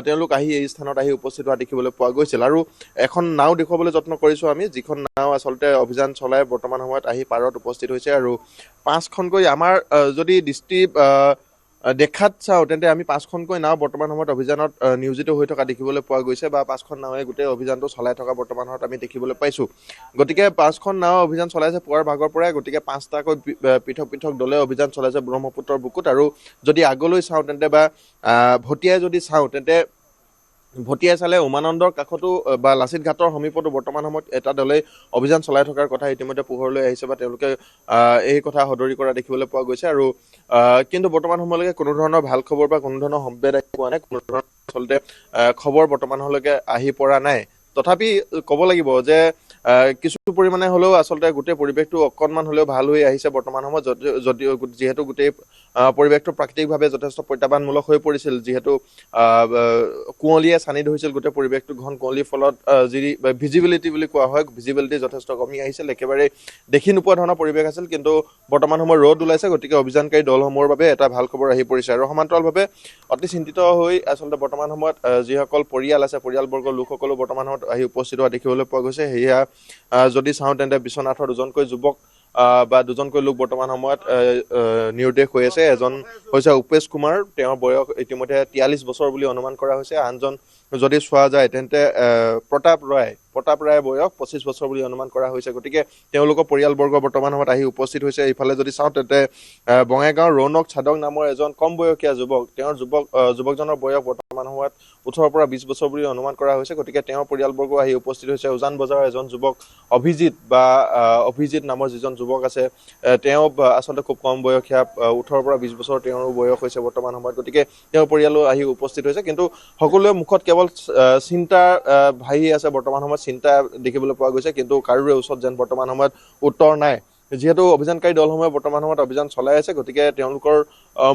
তেওঁলোক আহি এই স্থানত আহি উপস্থিত হোৱা দেখিবলৈ পোৱা গৈছিল আৰু এখন নাও দেখুৱাবলৈ যত্ন কৰিছোঁ আমি যিখন নাও আচলতে অভিযান চলাই বৰ্তমান সময়ত আহি পাৰত উপস্থিত হৈছে আৰু 5খনকৈ আমাৰ যদি দৃষ্টি দেখাত চাওঁ তেন্তে আমি 5খনকৈ নাও বৰ্তমান সময়ত অভিযানত নিয়োজিত হৈ থকা দেখিবলৈ পোৱা গৈছে বা 5খন নাৱে গোটেই অভিযানটো চলাই থকা বৰ্তমান সময়ত আমি দেখিবলৈ পাইছোঁ গতিকে 5খন নাও অভিযান চলাইছে পুৱাৰ ভাগৰ পৰাই গতিকে 5টাকৈ পৃথক দলে অভিযান চলাইছে ব্ৰহ্মপুত্ৰৰ বুকুত আৰু যদি আগলৈ চাওঁ তেন্তে বা ভটিয়াই যদি চাওঁ তেন্তে ভটিয়াই চালে উমানন্দৰ কাষতো বা লাচিত ঘাটৰ সমীপতো বৰ্তমান সময়ত এটা দলে অভিযান চলাই থকাৰ কথা ইতিমধ্যে পোহৰলৈ আহিছে বা তেওঁলোকে এই কথা সদৰি কৰা দেখিবলৈ পোৱা গৈছে আৰু কিন্তু বৰ্তমান সময়লৈকে কোনো ধৰণৰ ভাল খবৰ বা কোনো ধৰণৰ সম্বেদ আহি পোৱা নাই কোনো ধৰণৰ আচলতে খবৰ বৰ্তমানলৈকে আহি পৰা নাই তথাপি ক'ব লাগিব যে কিছু পৰিমাণে হ'লেও আচলতে গোটেই পৰিৱেশটো অকণমান হ'লেও ভাল হৈ আহিছে বৰ্তমান সময়ত যদিও যিহেতু গোটেই পৰিৱেশটো প্ৰাকৃতিকভাৱে যথেষ্ট প্ৰত্যাহ্বানমূলক হৈ পৰিছিল যিহেতু কুঁৱলীয়ে চানি ধৰিছিল গোটেই পৰিৱেশটো ঘন কুঁৱলীৰ ফলত যি ভিজিবিলিটি বুলি কোৱা হয় ভিজিবিলিটি যথেষ্ট কমি আহিছিল একেবাৰে দেখি নোপোৱা ধৰণৰ পৰিৱেশ আছিল কিন্তু বৰ্তমান সময়ত ৰ'দ ওলাইছে গতিকে অভিযানকাৰী দলসমূহৰ বাবে এটা ভাল খবৰ আহি পৰিছে আৰু সমান্তৰালভাৱে অতি চিন্তিত হৈ আচলতে বৰ্তমান সময়ত যিসকল পৰিয়াল আছে পৰিয়ালবৰ্গৰ লোকসকলো বৰ্তমান সময়ত আহি উপস্থিত হোৱা দেখিবলৈ পোৱা গৈছে সেয়া যদি চাওঁ তেন্তে বিশ্বনাথৰ দুজনকৈ যুৱক বা দুজনকৈ লোক বৰ্তমান সময়ত নিৰুদ্দেশ হৈ আছে এজন হৈছে উপেশ কুমাৰ তেওঁৰ বয়স ইতিমধ্যে 43 বছৰ বুলি অনুমান কৰা হৈছে আনজন যদি চোৱা যায় তেন্তে প্ৰতাপ ৰায় বয়স 25 বছৰ বুলি অনুমান কৰা হৈছে গতিকে তেওঁলোকৰ পৰিয়ালবৰ্গ বৰ্তমান সময়ত আহি উপস্থিত হৈছে ইফালে যদি চাওঁ তেন্তে বঙাইগাঁৱৰ ৰৌনক ছাদক নামৰ এজন কম বয়সীয়া যুৱক তেওঁৰ যুৱকজনৰ বয়স বৰ্তমান সময়ত 18 পৰা 20 বছৰ বুলি অনুমান কৰা হৈছে গতিকে তেওঁৰ পৰিয়ালবৰ্গ আহি উপস্থিত হৈছে উজান বজাৰৰ এজন যুৱক অভিজিত নামৰ যিজন যুৱক আছে তেওঁ আচলতে খুব কম বয়সীয়া 18 পৰা 20 বছৰ তেওঁৰ বয়স হৈছে বৰ্তমান সময়ত গতিকে তেওঁৰ পৰিয়ালো আহি উপস্থিত হৈছে কিন্তু সকলোৱে মুখত কেৱল চিন্তা ভাহি আছে বৰ্তমান সময়ত চিন্তা দেখিবলৈ পোৱা গৈছে কিন্তু কাৰোৰে ওচৰত যেন বৰ্তমান সময়ত উত্তৰ নাই যিহেতু অভিযানকাৰী দলসমূহে বৰ্তমান সময়ত অভিযান চলাই আছে গতিকে তেওঁলোকৰ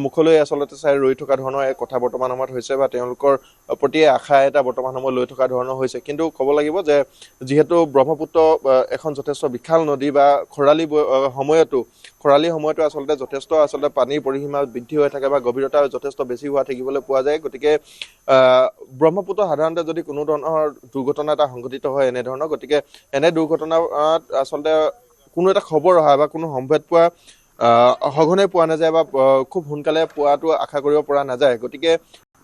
মুখলৈ আচলতে চাই ৰৈ থকা ধৰণৰ এক কথা বৰ্তমান সময়ত হৈছে বা তেওঁলোকৰ প্ৰতি আশা এটা বৰ্তমান সময়ত লৈ থকা ধৰণৰ হৈছে কিন্তু ক'ব লাগিব যে যিহেতু ব্ৰহ্মপুত্ৰ এখন যথেষ্ট বিশাল নদী বা খৰালি সময়তো আচলতে যথেষ্ট পানীৰ পৰিসীমা বৃদ্ধি হৈ থাকে বা গভীৰতা যথেষ্ট বেছি হোৱা থাকিবলৈ পোৱা যায় গতিকে ব্ৰহ্মপুত্ৰ সাধাৰণতে যদি কোনো ধৰণৰ দুৰ্ঘটনা এটা সংঘটিত হয় এনেধৰণৰ গতিকে এনে দুৰ্ঘটনাত আচলতে কোনো এটা খবৰ অহা বা কোনো সম্ভেদ পোৱা সঘনে পোৱা নাযায় বা খুব সোনকালে পোৱাটো আশা কৰিব পৰা নাযায় গতিকে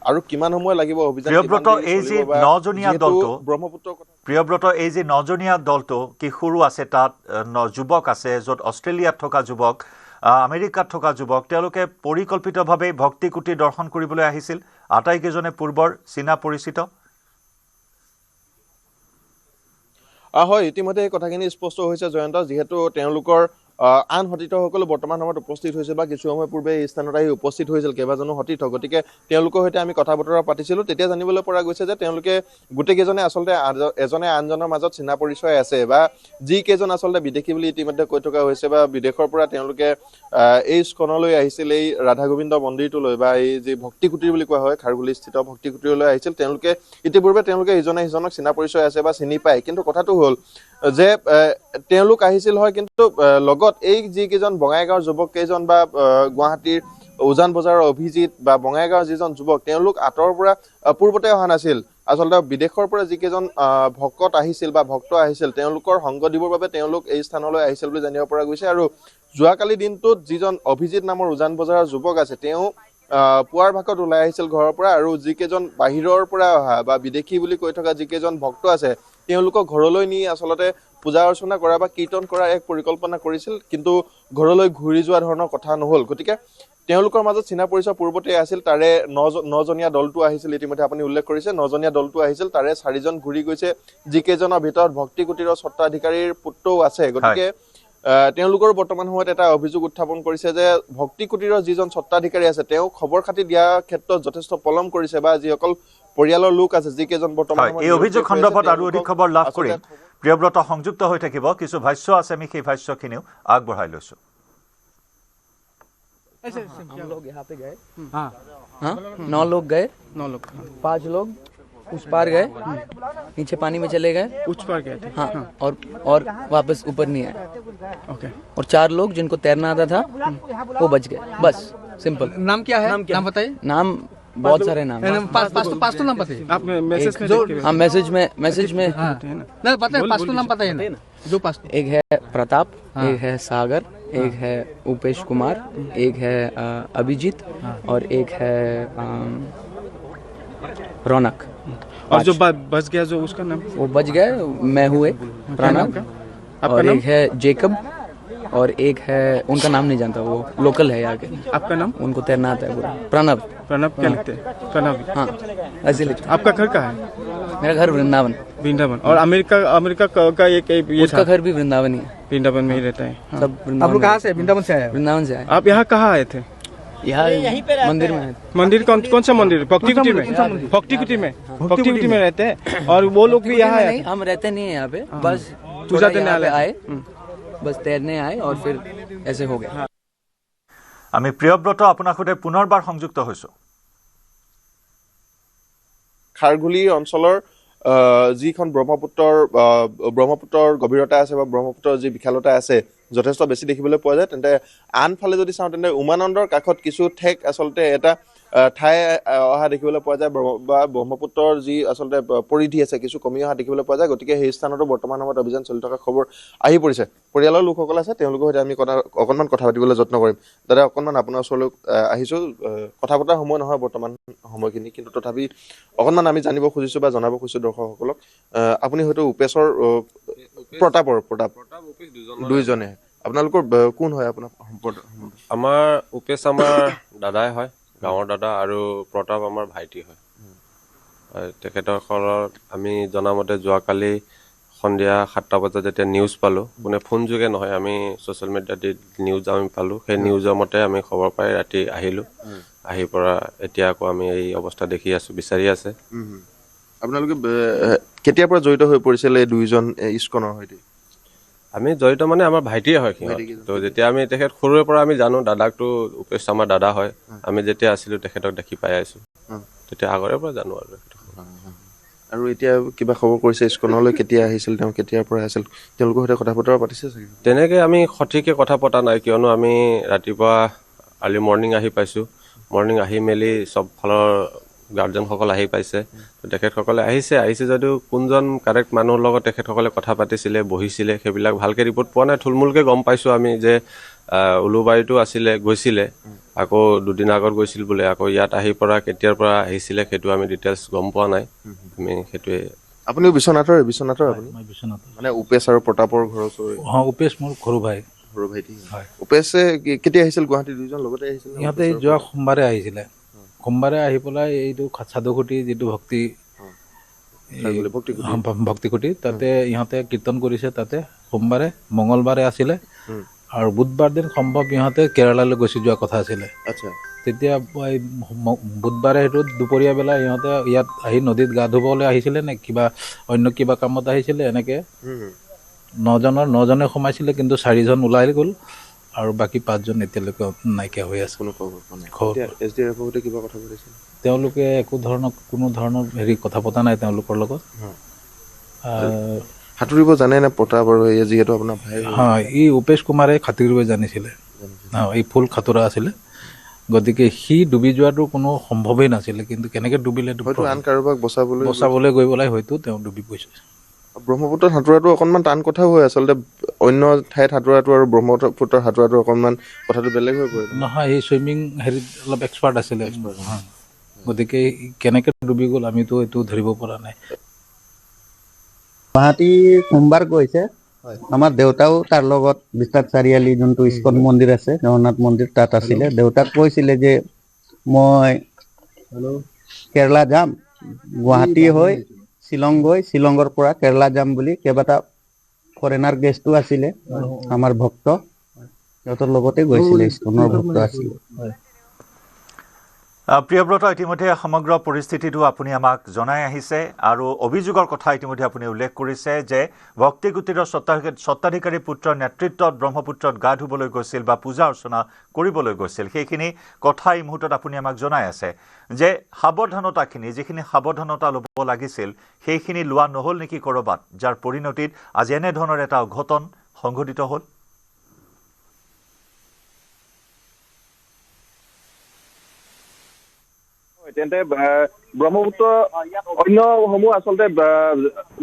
আৰু কিমান সময় লাগিব অভিযান প্ৰিয়ব্ৰত এই যে নজনীয়া দলটো কিশোৰো আছে তাত যুৱক আছে য'ত অষ্ট্ৰেলিয়াত থকা যুৱক আমেৰিকাত থকা যুৱক তেওঁলোকে পৰিকল্পিতভাৱে ভক্তি কুটী দৰ্শন কৰিবলৈ আহিছিল আটাইকেইজনে পূৰ্বৰ চিনা পৰিচিত হয় ইতিমধ্যে এই কথাখিনি স্পষ্ট হৈছে জয়ন্ত যিহেতু তেওঁলোকৰ আন সতীৰ্থসকলো বৰ্তমান সময়ত উপস্থিত হৈছিল বা কিছু সময় পূৰ্বে এই স্থানত আহি উপস্থিত হৈছিল কেইবাজনো সতীৰ্থ গতিকে তেওঁলোকৰ সৈতে আমি কথা বতৰা পাতিছিলোঁ তেতিয়া জানিবলৈ পৰা গৈছে যে তেওঁলোকে গোটেইকেইজনে আচলতে এজনে আনজনৰ মাজত চিনা পৰিচয় আছে বা যিকেইজন আচলতে বিদেশী বুলি ইতিমধ্যে কৈ থকা হৈছে বা বিদেশৰ পৰা তেওঁলোকে এই স্কনলৈ আহিছিল এই ৰাধা গোবিন্দ মন্দিৰটোলৈ বা এই যি ভক্তি কুটীৰ বুলি কোৱা হয় খাৰঘুলিস্থিত ভক্তি কুটীৰলৈ আহিছিল তেওঁলোকে ইতিপূৰ্বে তেওঁলোকে ইজনে সিজনক চিনা পৰিচয় আছে বা চিনি পায় কিন্তু কথাটো হ'ল যে তেওঁলোক আহিছিল হয় কিন্তু লগত এই যিকেইজন বঙাইগাঁৱৰ যুৱক কেইজন বা গুৱাহাটীৰ উজান বজাৰৰ অভিজিত বা বঙাইগাঁৱৰ যিজন যুৱক তেওঁলোক আঁতৰৰ পৰা পূৰ্বতে অহা নাছিল আচলতে বিদেশৰ পৰা যিকেইজন ভক্ত আহিছিল তেওঁলোকৰ সংগ দিবৰ বাবে তেওঁলোক এই স্থানলৈ আহিছিল বুলি জানিব পৰা গৈছে আৰু যোৱাকালি দিনটোত যিজন অভিজিত নামৰ উজান বজাৰৰ যুৱক আছে তেওঁ পুৱাৰ ভাগত ওলাই আহিছিল ঘৰৰ পৰা আৰু যিকেইজন বাহিৰৰ পৰা অহা বা বিদেশী বুলি কৈ থকা যিকেইজন ভক্ত আছে তেওঁলোকক ঘৰলৈ নি আচলতে পূজা অৰ্চনা কৰা বা কীৰ্তন কৰা এক পৰিকল্পনা কৰিছিল কিন্তু ঘৰলৈ ঘূৰি যোৱা ধৰণৰ কথা নহ'ল গতিকে তেওঁলোকৰ মাজত চিনা পৰিচয় পূৰ্বতে আছিল তাৰে নজনীয়া দলটো আহিছিল ইতিমধ্যে আপুনি উল্লেখ কৰিছে নজনীয়া দলটো আহিছিল তাৰে 4জন ঘূৰি গৈছে যিকেইজনৰ ভিতৰত ভক্তি কুটীৰৰ স্বত্বাধিকাৰীৰ পুত্ৰও আছে গতিকে তেওঁলোকৰ বৰ্তমান সময়ত এটা অভিযোগ উত্থাপন কৰিছে যে ভক্তি কুটীৰৰ যিজন স্বত্বাধিকাৰী আছে তেওঁ খবৰ খাতি দিয়া ক্ষেত্ৰত যথেষ্ট পলম কৰিছে বা যিসকল পৰিয়ালৰ লোক আছে যিকেইজন বৰ্তমান এই অভিযোগ সন্দৰ্ভত আৰু অধিক খবৰ লাভ কৰিম প্ৰিয়ব্ৰত সংযুক্ত হৈ থাকিব কিছু ভাষ্য আছে আমি সেই ভাষ্যখিনিও আগবঢ়াই লৈছো हम लोग यहाँ पे गए हाँ 9 लोग गए 5 लोग उस पार गए नीचे पानी में चले गए उस पार गए थे हाँ और वापस ऊपर नहीं आए ओके और 4 लोग जिनको तैरना आता था वो बच गए बस सिंपल नाम क्या है नाम बताइए नाम बहुत सारे नाम हैं। पाँच तो नाम बताइए आप मैसेज में हाँ मैसेज में नहीं पता है पाँच तो नाम बताइए ना जो पाँच एक है प्रताप एक है सागर एक है उपेश कुमार एक है अभिजीत और एक है रौनक और जो बच गया जो उसका नाम वो बच गए मैं हुए प्रणव और एक है जेकब और एक है उनका नाम नहीं जानता वो लोकल है यहाँ के आपका नाम उनको तैरना आता है पूरा प्रणव क्या लिखते हैं प्रणव हाँ ऐसे लिखते आपका घर कहाँ है मेरा घर वृंदावन और अमेरिका का एक ये उसका घर भी वृंदावन ही है वृंदावन में ही रहता है सब आप लोग कहाँ से वृंदावन से आए वृंदावन से आए आप यहाँ कहाँ आए थे यहाँ मंदिर में आए थे। मंदिर कौन सा मंदिर भक्ति कुटी में रहते हैं और वो लोग भी यहाँ नहीं हम रहते नहीं है यहाँ पे बस थोड़ा यहाँ पे आए बस तैरने आए और फिर ऐसे हो गया আমি প্ৰিয়ব্ৰত আপোনাৰ সৈতে পুনৰবাৰ সংযুক্ত হৈছোঁ খাৰঘুলি অঞ্চলৰ যিখন ব্ৰহ্মপুত্ৰৰ গভীৰতা আছে বা ব্ৰহ্মপুত্ৰৰ যি বিশালতা আছে যথেষ্ট বেছি দেখিবলৈ পোৱা যায় তেন্তে আনফালে যদি চাওঁ তেন্তে উমানন্দৰ কাষত কিছু ঠেক আচলতে এটা ঠাই অহা দেখিবলৈ পোৱা যায় বা ব্ৰহ্মপুত্ৰৰ যি আচলতে পৰিধি আছে কিছু কমি অহা দেখিবলৈ পোৱা যায় গতিকে সেই স্থানতো বৰ্তমান সময়ত অভিযান চলি থকা খবৰ আহি পৰিছে পৰিয়ালৰ লোকসকল আছে তেওঁলোকৰ সৈতে আমি অকণমান কথা পাতিবলৈ যত্ন কৰিম দাদা অকণমান আপোনাৰ ওচৰলৈ আহিছোঁ কথা পতাৰ সময় নহয় বৰ্তমান সময়খিনি কিন্তু তথাপি অকণমান আমি জানিব খুজিছোঁ বা জনাব খুজিছোঁ দৰ্শকসকলক আপুনি হয়তো উপেশৰ প্ৰতাপ দুইজনে আপোনালোকৰ কোন হয় আপোনাৰ আমাৰ উপেশ আমাৰ দাদাই হয় গাঁৱৰ দাদা আৰু প্ৰতাপ আমাৰ ভাইটি হয় তেখেতসকলৰ আমি জনামতে যোৱাকালি সন্ধিয়া 7টা বজাত যেতিয়া নিউজ পালোঁ মানে ফোন যোগে নহয় আমি ছ'চিয়েল মিডিয়াত নিউজ আমি পালোঁ সেই নিউজৰ মতে আমি খবৰ পাই ৰাতি আহিলোঁ আহি পৰা এতিয়া আকৌ আমি এই অৱস্থা দেখি আছোঁ বিচাৰি আছে আপোনালোকে কেতিয়াৰ পৰা জড়িত হৈ পৰিছিল এই দুইজন ইস্কনৰ সৈতে আমি জড়িত মানে আমাৰ ভাইটিয়ে হয় তো যেতিয়া আমি তেখেত সৰুৰে পৰা আমি জানো দাদাকতো উপেশ আমাৰ দাদা হয় আমি যেতিয়া আছিলোঁ তেখেতক দেখি পাই আছোঁ তেতিয়া আগৰে পৰা জানো আৰু এতিয়া কিবা খবৰ কৰিছে ইস্কনলৈ কেতিয়া আহিছিল তেওঁ কেতিয়াৰ পৰা আহিছিল তেওঁলোকৰ সৈতে কথা বতৰা পাতিছে চাগে তেনেকৈ আমি সঠিককৈ কথা পতা নাই কিয়নো আমি ৰাতিপুৱা আৰ্লি মৰ্ণিং আহি পাইছোঁ মৰ্ণিং আহি মেলি চব ফালৰ গাৰ্জেনসকল আহি পাইছে তেখেতসকলে আহিছে যদিও কোনজন কাৰেক্ট মানুহৰ লগত তেখেতসকলে কথা পাতিছিলে বহিছিলে সেইবিলাক ভালকৈ ৰিপৰ্ট পোৱা নাই থুলমূলকৈ গম পাইছোঁ আমি যে উলুবাৰীতো গৈছিলে আকৌ দুদিন আগত গৈছিল বোলে আকৌ ইয়াত আহি পৰা কেতিয়াৰ পৰা আহিছিলে সেইটো আমি ডিটেইলছ গম পোৱা নাই আমি সেইটোৱে আপুনিও বিশ্বনাথৰ আপুনি মানে উপেশ আৰু প্ৰতাপৰ ঘৰৰ ওচৰৰে উপেশ মোৰ সৰু ভাইটি হয় উপেশে কেতিয়া আহিছিল গুৱাহাটী দুইজন লগতে আহিছিল ইহঁতে যোৱা সোমবাৰে আহিছিলে সোমবাৰে আহি পেলাই এইটো সাধুখুটি যিটো ভক্তিকুটি তাতে ইহঁতে কীৰ্তন কৰিছে তাতে সোমবাৰে মঙলবাৰে আছিলে আৰু বুধবাৰ দিন সম্ভৱ ইহঁতে কেৰালালৈ গুচি যোৱা কথা আছিলে তেতিয়া বুধবাৰে সেইটো দুপৰীয়া বেলা ইহঁতে ইয়াত আহি নদীত গা ধুবলৈ আহিছিলে নে কিবা অন্য কিবা কামত আহিছিলে এনেকৈ 9জনে সোমাইছিলে কিন্তু 4জন ওলাই গ'ল আৰু বাকী 5জন এতিয়ালৈকে নাইকিয়া হৈ আছে তেওঁলোকে কোনো ধৰণৰ কথা পতা নাই তেওঁলোকৰ লগত সাঁতুৰিব জানে নে প্ৰতাপ আৰু যিহেতু আপোনাৰ ভাই হয় এই উপেশ কুমাৰে সাঁতুৰিব জানিছিলে এই ফুল সাঁতোৰা আছিলে গতিকে সি ডুবি যোৱাটো কোনো সম্ভৱেই নাছিলে কিন্তু কেনেকৈ ডুবিলে আন কাৰোবাক বচাবলৈ গৈ পেলাই হয়তো তেওঁ ডুবি গৈছে ব্ৰহ্মপুত্ৰত সাঁতোৰাটো অকণমান টান কথা হয় আচলতে অন্য ঠাইত সাঁতোৰাটো আৰু ব্ৰহ্মপুত্ৰৰ সাঁতোৰাটো অকণমান কথাটো বেলেগ হৈ পৰে নহয় এই চুইমিং হেৰিত অলপ এক্সপাৰ্ট আছিলে গতিকে কেনেকৈ ডুবি গ'ল আমিতো এইটো ধৰিব পৰা নাই গুৱাহাটী সোমবাৰ গৈছে আমাৰ দেউতাও তাৰ লগত বিশ্বনাথ চাৰিআলি যোনটো ইস্কন মন্দিৰ আছে জগন্নাথ মন্দিৰ তাত আছিলে দেউতাক কৈছিলে যে মই কেৰেলা যাম গুৱাহাটী হৈ শ্বিলং গৈ শ্বিলঙৰ পৰা কেৰেলা যাম বুলি কেইবাটা ফৰেনাৰ গেষ্টো আছিলে আমাৰ ভক্ত সিহঁতৰ লগতে গৈছিলে ইস্কনৰ ভক্ত আছিলে প্ৰিয়ব্ৰত ইতিমধ্যে সমগ্ৰ পৰিস্থিতিটো আপুনি আমাক জনাই আহিছে আৰু অভিযোগৰ কথা ইতিমধ্যে আপুনি উল্লেখ কৰিছে যে ভক্তিকুটিৰ স্বত্বাধিকাৰী পুত্ৰৰ নেতৃত্বত ব্ৰহ্মপুত্ৰত গা ধুবলৈ গৈছিল বা পূজা অৰ্চনা কৰিবলৈ গৈছিল সেইখিনি কথা এই মুহূৰ্তত আপুনি আমাক জনাই আছে যে সাৱধানতাখিনি যিখিনি সাৱধানতা ল'ব লাগিছিল সেইখিনি লোৱা নহ'ল নেকি ক'ৰবাত যাৰ পৰিণতিত আজি এনেধৰণৰ এটা অঘটন সংঘটিত হ'ল তেন্তে ব্ৰহ্মপুত্ৰ অন্যসমূহ আচলতে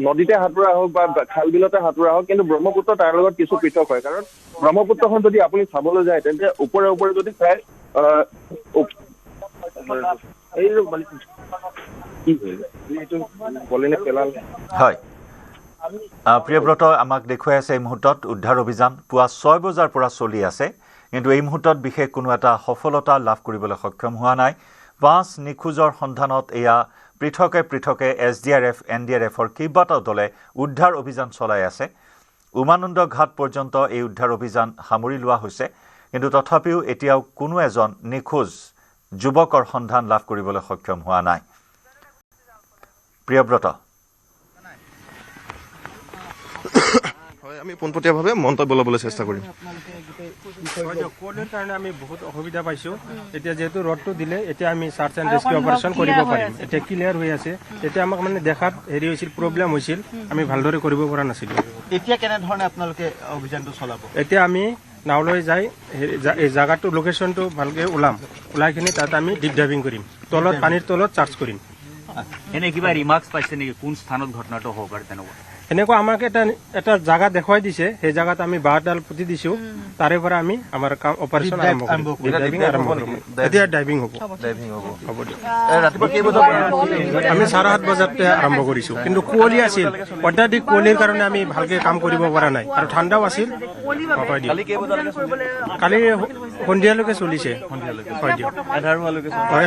নদীতে সাঁতোৰা হওক বা খাল বিলতে সাঁতোৰা হওক কিন্তু ব্ৰহ্মপুত্ৰ তাৰ লগত কিছু পৃথক হয় কাৰণ ব্ৰহ্মপুত্ৰখন যদি আপুনি চাবলৈ যায় তেন্তে ওপৰে যদি চাই হয় প্ৰিয়ব্ৰত আমাক দেখুৱাই আছে এই মুহূৰ্তত উদ্ধাৰ অভিযান পুৱা 6 বজাৰ পৰা চলি আছে কিন্তু এই মুহূৰ্তত বিশেষ কোনো এটা সফলতা লাভ কৰিবলৈ সক্ষম হোৱা নাই 5 নিখোজৰ সন্ধানত এয়া পৃথকে SDRF NDRFৰ কেইবাটাও দলে উদ্ধাৰ অভিযান চলাই আছে উমানন্দ ঘাট পৰ্যন্ত এই উদ্ধাৰ অভিযান সামৰি লোৱা হৈছে কিন্তু তথাপিও এতিয়াও কোনো এজন নিখোজ যুৱকৰ সন্ধান লাভ কৰিবলৈ সক্ষম হোৱা নাই প্ৰিয়ব্ৰত হয় আমি পোনপটীয়াভাৱে মন্তব্য ল'বলৈ চেষ্টা কৰিম। কোৱলিৰ কাৰণে আমি বহুত অসুবিধা পাইছোঁ। এতিয়া যিহেতু ৰডটো দিলে এতিয়া আমি চাৰ্চ এণ্ড ৰেস্কিউ অপাৰেশ্যন কৰিব পাৰিম। এতিয়া ক্লিয়াৰ হৈ আছে। তেতিয়া আমাক মানে দেখাত হেৰি হৈছিল, প্ৰব্লেম হৈছিল, আমি ভালদৰে কৰিব পৰা নাছিলোঁ। এতিয়া কেনেধৰণে আপোনালোকে অভিযানটো চলাব? এতিয়া আমি নাওলৈ যাই এই জাগাটো লোকেশ্যনটো ভালকৈ ওলাই কিনে তাত আমি ডিপ ডাইভিং কৰিম, তলত পানীৰ তলত চাৰ্চ কৰিম। এনে কিবা ৰিমাৰ্কছ পাইছে নেকি কোন স্থানত ঘটনাটো হ'ব পাৰে তেনেকুৱা? এনেকুৱা আমাক এটা জাগা দেখুৱাই দিছে, সেই জাগাত আমি বাঁহডাল পুতি দিছোঁ, তাৰে পৰা আমি আমাৰ কাম অপাৰেশ্যন আৰম্ভ কৰিম। এতিয়া ডাইভিং হ'ব। হ'ব দিয়ক। আমি 7:30 বজাতে আৰম্ভ কৰিছোঁ, কিন্তু কুঁৱলী আছিল, অত্যাধিক কুঁৱলীৰ কাৰণে আমি ভালকৈ কাম কৰিব পৰা নাই, আৰু ঠাণ্ডাও আছিল। হয় দিয়ক। কালি সন্ধিয়ালৈকে চলিছে। হয় দিয়ক।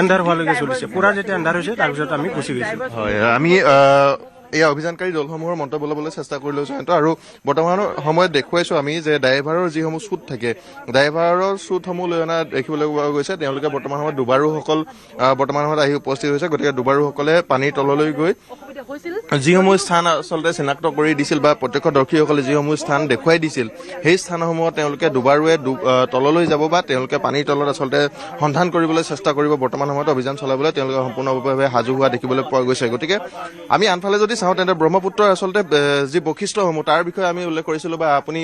এন্ধাৰ হোৱালৈকে চলিছে। পুৰা যেতিয়া এন্ধাৰ হৈছে তাৰপিছত আমি গুচি গৈছোঁ। হয়, আমি এই অভিযানকাৰী দলসমূহৰ মন্তব্য ল'বলৈ চেষ্টা কৰিলোঁ জয়ন্ত। আৰু বৰ্তমান সময়ত দেখুৱাইছোঁ আমি যে ড্ৰাইভাৰৰ যিসমূহ শ্বুট থাকে, ড্ৰাইভাৰৰ শ্বুটসমূহ লৈ অনা দেখিবলৈ পোৱা গৈছে। তেওঁলোকে বৰ্তমান সময়ত ডুবাৰুসকল বৰ্তমান সময়ত আহি উপস্থিত হৈছে। গতিকে ডুবাৰুসকলে পানীৰ তললৈ গৈ যিসমূহ স্থান আচলতে চিনাক্ত কৰি দিছিল বা প্ৰত্যক্ষদৰ্শীসকলে যিসমূহ স্থান দেখুৱাই দিছিল, সেই স্থানসমূহত তেওঁলোকে ডুবাৰুৱে তললৈ যাব বা তেওঁলোকে পানীৰ তলত আচলতে সন্ধান কৰিবলৈ চেষ্টা কৰিব। বৰ্তমান সময়ত অভিযান চলাবলৈ তেওঁলোকে সম্পূৰ্ণভাৱে সাজু হোৱা দেখিবলৈ পোৱা গৈছে। গতিকে আমি আনফালে যদি চাওঁ তেন্তে ব্ৰহ্মপুত্ৰৰ আচলতে যি বৈশিষ্ট্যসমূহ তাৰ বিষয়ে আমি উল্লেখ কৰিছিলোঁ বা আপুনি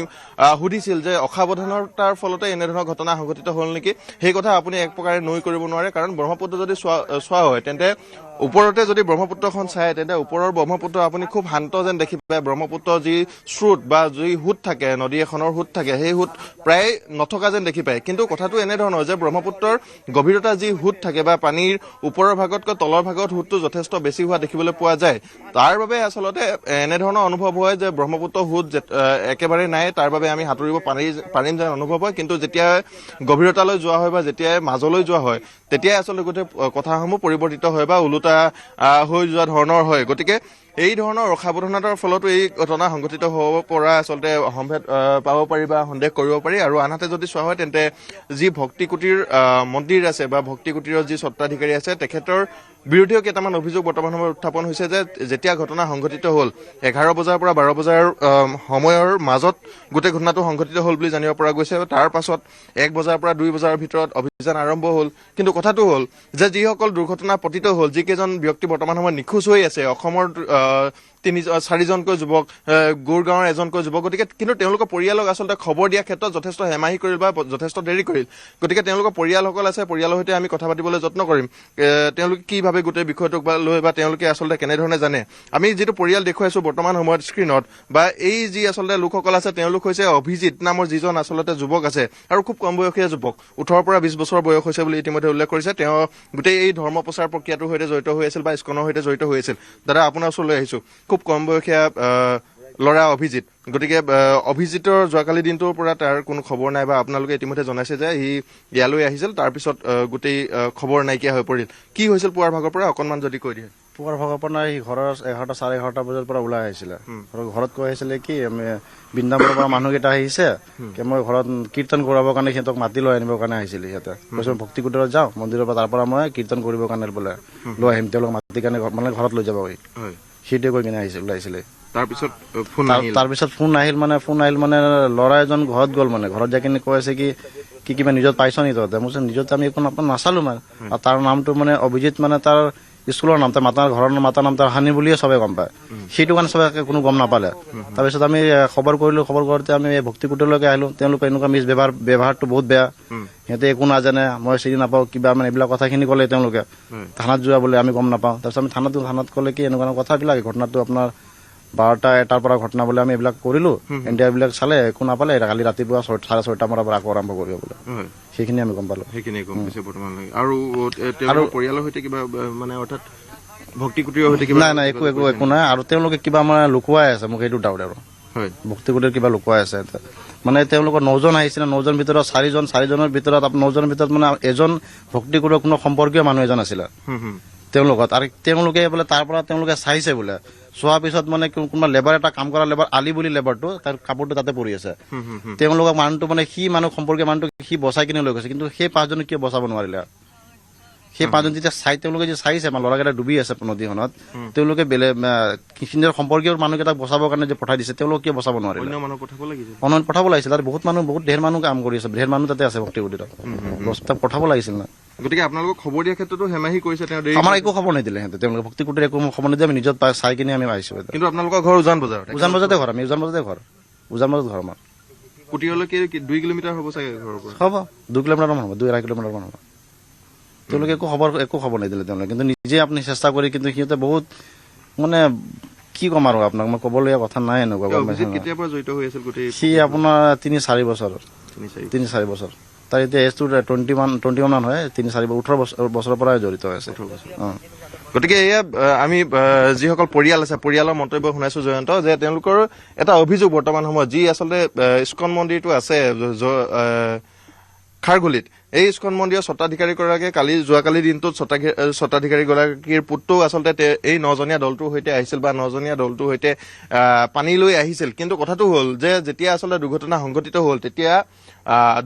সুধিছিল যে অসাৱধানতাৰ ফলতে এনেধৰণৰ ঘটনা সংঘটিত হ'ল নেকি। সেই কথা আপুনি এক প্ৰকাৰে নুই কৰিব নোৱাৰে, কাৰণ ব্ৰহ্মপুত্ৰ যদি চোৱা হয় তেন্তে ওপৰতে যদি ব্ৰহ্মপুত্ৰখন চায় তেন্তে ওপৰৰ ব্ৰহ্মপুত্ৰ আপুনি খুব শান্ত যেন দেখি পায়। ব্ৰহ্মপুত্ৰৰ যি স্ৰোত বা যি সোঁত থাকে, নদী এখনৰ সোঁত থাকে, সেই সোঁত প্ৰায় নথকা যেন দেখি পায়। কিন্তু কথাটো এনেধৰণৰ যে ব্ৰহ্মপুত্ৰৰ গভীৰতা যি সোঁত থাকে বা পানীৰ ওপৰৰ ভাগতকৈ তলৰ ভাগত সোঁতটো যথেষ্ট বেছি হোৱা দেখিবলৈ পোৱা যায়। তাৰ বাবে আচলতে এনেধৰণৰ অনুভৱ হয় যে ব্ৰহ্মপুত্ৰ সোঁত একেবাৰে নাই, তাৰ বাবে আমি সাঁতুৰিব পাৰিম যেন অনুভৱ হয়। কিন্তু যেতিয়া গভীৰতালৈ যোৱা হয় বা যেতিয়াই মাজলৈ যোৱা হয় তেতিয়াই আচলতে গোটেই কথাসমূহ পৰিৱৰ্তিত হয় বা ওলোটা হৈ যোৱা ধৰণৰ হয়। গতিকে এই ধৰণৰ অসাৱধানতাৰ ফলতো এই ঘটনা সংঘটিত হ'ব পৰা আচলতে সম্ভেদ পাব পাৰি বা সন্দেহ কৰিব পাৰি। আৰু আনহাতে যদি চোৱা হয় তেন্তে যি ভক্তিকুটীৰ মন্দিৰ আছে বা ভক্তিকুটীৰৰ যি স্বত্বাধিকাৰী আছে তেখেতৰ বিৰুদ্ধেও কেইটামান অভিযোগ বৰ্তমান সময়ত উত্থাপন হৈছে যে যেতিয়া ঘটনা সংঘটিত হ'ল 11 বজাৰ পৰা 12 বজাৰ সময়ৰ মাজত গোটেই ঘটনাটো সংঘটিত হ'ল বুলি জানিব পৰা গৈছে। তাৰ পাছত 1 বজাৰ পৰা 2 বজাৰ ভিতৰত অভিযান আৰম্ভ হ'ল। কিন্তু কথাটো হ'ল যে যিসকল দুৰ্ঘটনা পতিত হ'ল, যিকেইজন ব্যক্তি বৰ্তমান সময়ত নিখোজ হৈ আছে, অসমৰ 4জনকৈ যুৱক, গুৰগাঁৱৰ এজনকৈ যুৱক, গতিকে কিন্তু তেওঁলোকৰ পৰিয়ালক আচলতে খবৰ দিয়াৰ ক্ষেত্ৰত যথেষ্ট হেমাহি কৰিল বা যথেষ্ট দেৰি কৰিল। গতিকে তেওঁলোকৰ পৰিয়ালসকল আছে, পৰিয়ালৰ সৈতে আমি কথা পাতিবলৈ যত্ন কৰিম। তেওঁলোকে কি ভাবে গোটেই বিষয়টোক লৈ বা তেওঁলোকে আচলতে কেনেধৰণে জানে। আমি যিটো পৰিয়াল দেখুৱাইছোঁ বৰ্তমান সময়ত স্ক্ৰীণত বা এই যি আচলতে লোকসকল আছে তেওঁলোক হৈছে অভিজিৎ নামৰ যিজন আচলতে যুৱক আছে, আৰু খুব কম বয়সীয়া যুৱক, 18 পৰা 20 বছৰ বয়স হৈছে বুলি ইতিমধ্যে উল্লেখ কৰিছে। তেওঁ গোটেই এই ধৰ্ম প্ৰচাৰ প্ৰক্ৰিয়াটোৰ সৈতে জড়িত হৈ আছিল বা ইস্কনৰ সৈতে জড়িত হৈ আছিল। দাদা আপোনাৰ ওচৰলৈ আহিছোঁ, খুব কম বয়সীয়া ল'ৰা অভিজিৎ। গতিকে অভিজিতৰ যোৱাকালি দিনটোৰ পৰা তাৰ কোনো খবৰ নাই বা আপোনালোকে ইতিমধ্যে জনাইছে যে সি ইয়ালৈ আহিছিল, তাৰপিছত গোটেই খবৰ নাইকিয়া হৈ পৰিল। কি হৈছিল পুৱাৰ ভাগৰ পৰা অকণমান যদি কৈ দিয়ে। পুৱাৰ ভাগৰ পৰা সি ঘৰৰ 11টা 11:30 বজাৰ পৰা ওলাই আহিছিলে। ঘৰত কৈ আহিছিলে কি আমি বৃন্দাবনৰ পৰা মানুহকেইটা আহিছে, মই ঘৰত কীৰ্তন কৰাবৰ কাৰণে সিহঁতক মাতি লৈ আনিবৰ কাৰণে আহিছিলে। সিহঁতে কৈছে ভক্তিকুটীৰত যাওঁ মন্দিৰৰ পৰা, তাৰ পৰা মই কীৰ্তন কৰিবৰ কাৰণে বোলে লৈ আহিম, তেওঁলোক মাতি কাৰণে মানে ঘৰত লৈ যাব। সেইটোৱে কৈ কিনে ওলাইছিলে। তাৰপিছত ফোন আহিল মানে ল'ৰা এজন ঘৰত গ'ল, মানে ঘৰত যাই কিনে কৈ আছে কি কিবা নিজত পাইছ নি তহঁতে? মই নিজত আমি একো নাচালো মানে। আৰু তাৰ নামটো মানে অভিজিৎ, মানে তাৰ স্কুলৰ নাম, তাৰ ঘৰৰ মাতাৰ নাম তাৰ হানি বুলিয়ে চবে গম পায়। সেইটো কাৰণে চবে কোনো গম নাপালে। তাৰপিছত আমি খবৰ কৰিলোঁ, খবৰ কৰোঁতে আমি ভক্তিকুটীৰলৈকে আহিলোঁ। তেওঁলোকে এনেকুৱা ব্যৱহাৰটো বহুত বেয়া, সিহঁতে একো নাজানে, মই চিনি নাপাওঁ কিবা, মানে এইবিলাক কথাখিনি ক'লে তেওঁলোকে। থানাত যোৱা বোলে আমি গম নাপাওঁ। তাৰপিছত আমি থানাত ক'লে কি এনেকুৱা কথাবিলাক, ঘটনাটো আপোনাৰ 12টা-1টাৰ পৰা ঘটনা বোলে আমি এইবিলাক কৰিলোঁ, ইণ্ডিয়াবিলাক চালে একো নাপালে, কালি ৰাতিপুৱা 6:30 মানৰ পৰা আকৌ আৰম্ভ কৰিব বোলে। সেইখিনি আমি গম পালোঁ। সেইখিনি গম পাইছে বৰ্তমানলৈকে। আৰু পৰিয়ালৰ সৈতে কিবা মানে অৰ্থাৎ ভক্তিকুটীৰৰ সৈতে কিবা? নাই একো নাই। আৰু তেওঁলোকে কিবা মানে লুকুৱাই আছে, মোক সেইটো ডাউট। আৰু ভক্তিকুটীৰ কিবা লুকুৱাই আছে। মানে তেওঁলোকৰ 9জন আহিছিলে, 9জন ভিতৰত 4জনৰ ভিতৰত 9জনৰ ভিতৰত মানে এজন ভক্তিকুটীৰৰ কোনো সম্পৰ্কীয় মানুহ এজন আছিলে তেওঁলোকত। আৰু তেওঁলোকে বোলে তাৰ পৰা তেওঁলোকে চাইছে বোলে, চোৱাৰ পিছত মানে কোনোবা লেবাৰ এটা কাম কৰা লেবাৰ, আলি বুলি লেবাৰটো, তাৰ কাপোৰটো তাতে পৰি আছে। তেওঁলোকক মানুহটো মানে সি সম্পৰ্কীয় মানুহটো সি বচাই কিনে লৈ গৈছে, কিন্তু সেই 5জনে কিয় বচাব নোৱাৰিলে? সেই 5জন যেতিয়া তেওঁলোকে যে চাইছে আমাৰ ল'ৰাকেইটা ডুবি আছে নদীখনত তেওঁলোকে বেলেগ নিজৰ সম্পৰ্কীয় মানুহকেইটাক বচাবৰ কাৰণে যে পঠাই দিছে তেওঁলোকে কিয় বচাব নোৱাৰে অন্য পঠাব লাগিছিল তাত বহুত ঢেৰ মানুহ কাম কৰি আছে ঢেৰ মানুহ তাতে আছে ভক্তিকুটিত তাক পঠাব লাগিছিল না গতিকে আপোনালোকক খবৰ দিয়াৰ ক্ষেত্ৰতো হেমাহি কৰিছে তেওঁ আমাৰ একো খবৰ নিদিলে সিহঁতে তেওঁলোকে ভক্তিকুটিৰ একো খবৰ নিদিলে আমি নিজৰ চাই কিনে আমি আহিছো কিন্তু আপোনালোকৰ ঘৰ উজান বজাৰত উজান বজাৰতে ঘৰ আমাৰ কুটিৰলৈ 2 কিলোমিটাৰ হ'ব চাগে ঘৰৰ পৰা হ'ব 2 কিলোমিটাৰ মান হ'ব 2.5 কিলোমিটাৰ মান হ'ব তেওঁলোকে একো খবৰ নিদিলে তেওঁলোকে কিন্তু নিজে আপুনি চেষ্টা কৰি কিন্তু সিহঁতে বহুত মানে কি ক'ম আৰু আপোনাক মই ক'বলগীয়া কথা নাই এনেকুৱা কেতিয়াৰ পৰা জড়িত হৈ আছিল গোটেই সি আপোনাৰ 3-4 বছৰ তাৰ এতিয়া এজটো 21 মান হয় 18 বছৰৰ পৰা জড়িত হৈ আছে গতিকে এয়া আমি যিসকল পৰিয়াল আছে পৰিয়ালৰ মন্তব্য শুনাইছো জয়ন্ত যে তেওঁলোকৰ এটা অভিযোগ বৰ্তমান সময়ত যি আচলতে ইস্কন মন্দিৰটো আছে খাৰগুলিত এই ইস্কন মন্দিৰৰ স্বত্বাধিকাৰীগৰাকীয়ে যোৱাকালি দিনটোত স্বত্বাধিকাৰীগৰাকীৰ পুত্ৰও আচলতে এই 9জনীয়া দলটোৰ সৈতে আহিছিল বা 9জনীয়া দলটোৰ সৈতে পানী লৈ আহিছিল কিন্তু কথাটো হ'ল যে যেতিয়া আচলতে দুৰ্ঘটনা সংঘটিত হ'ল তেতিয়া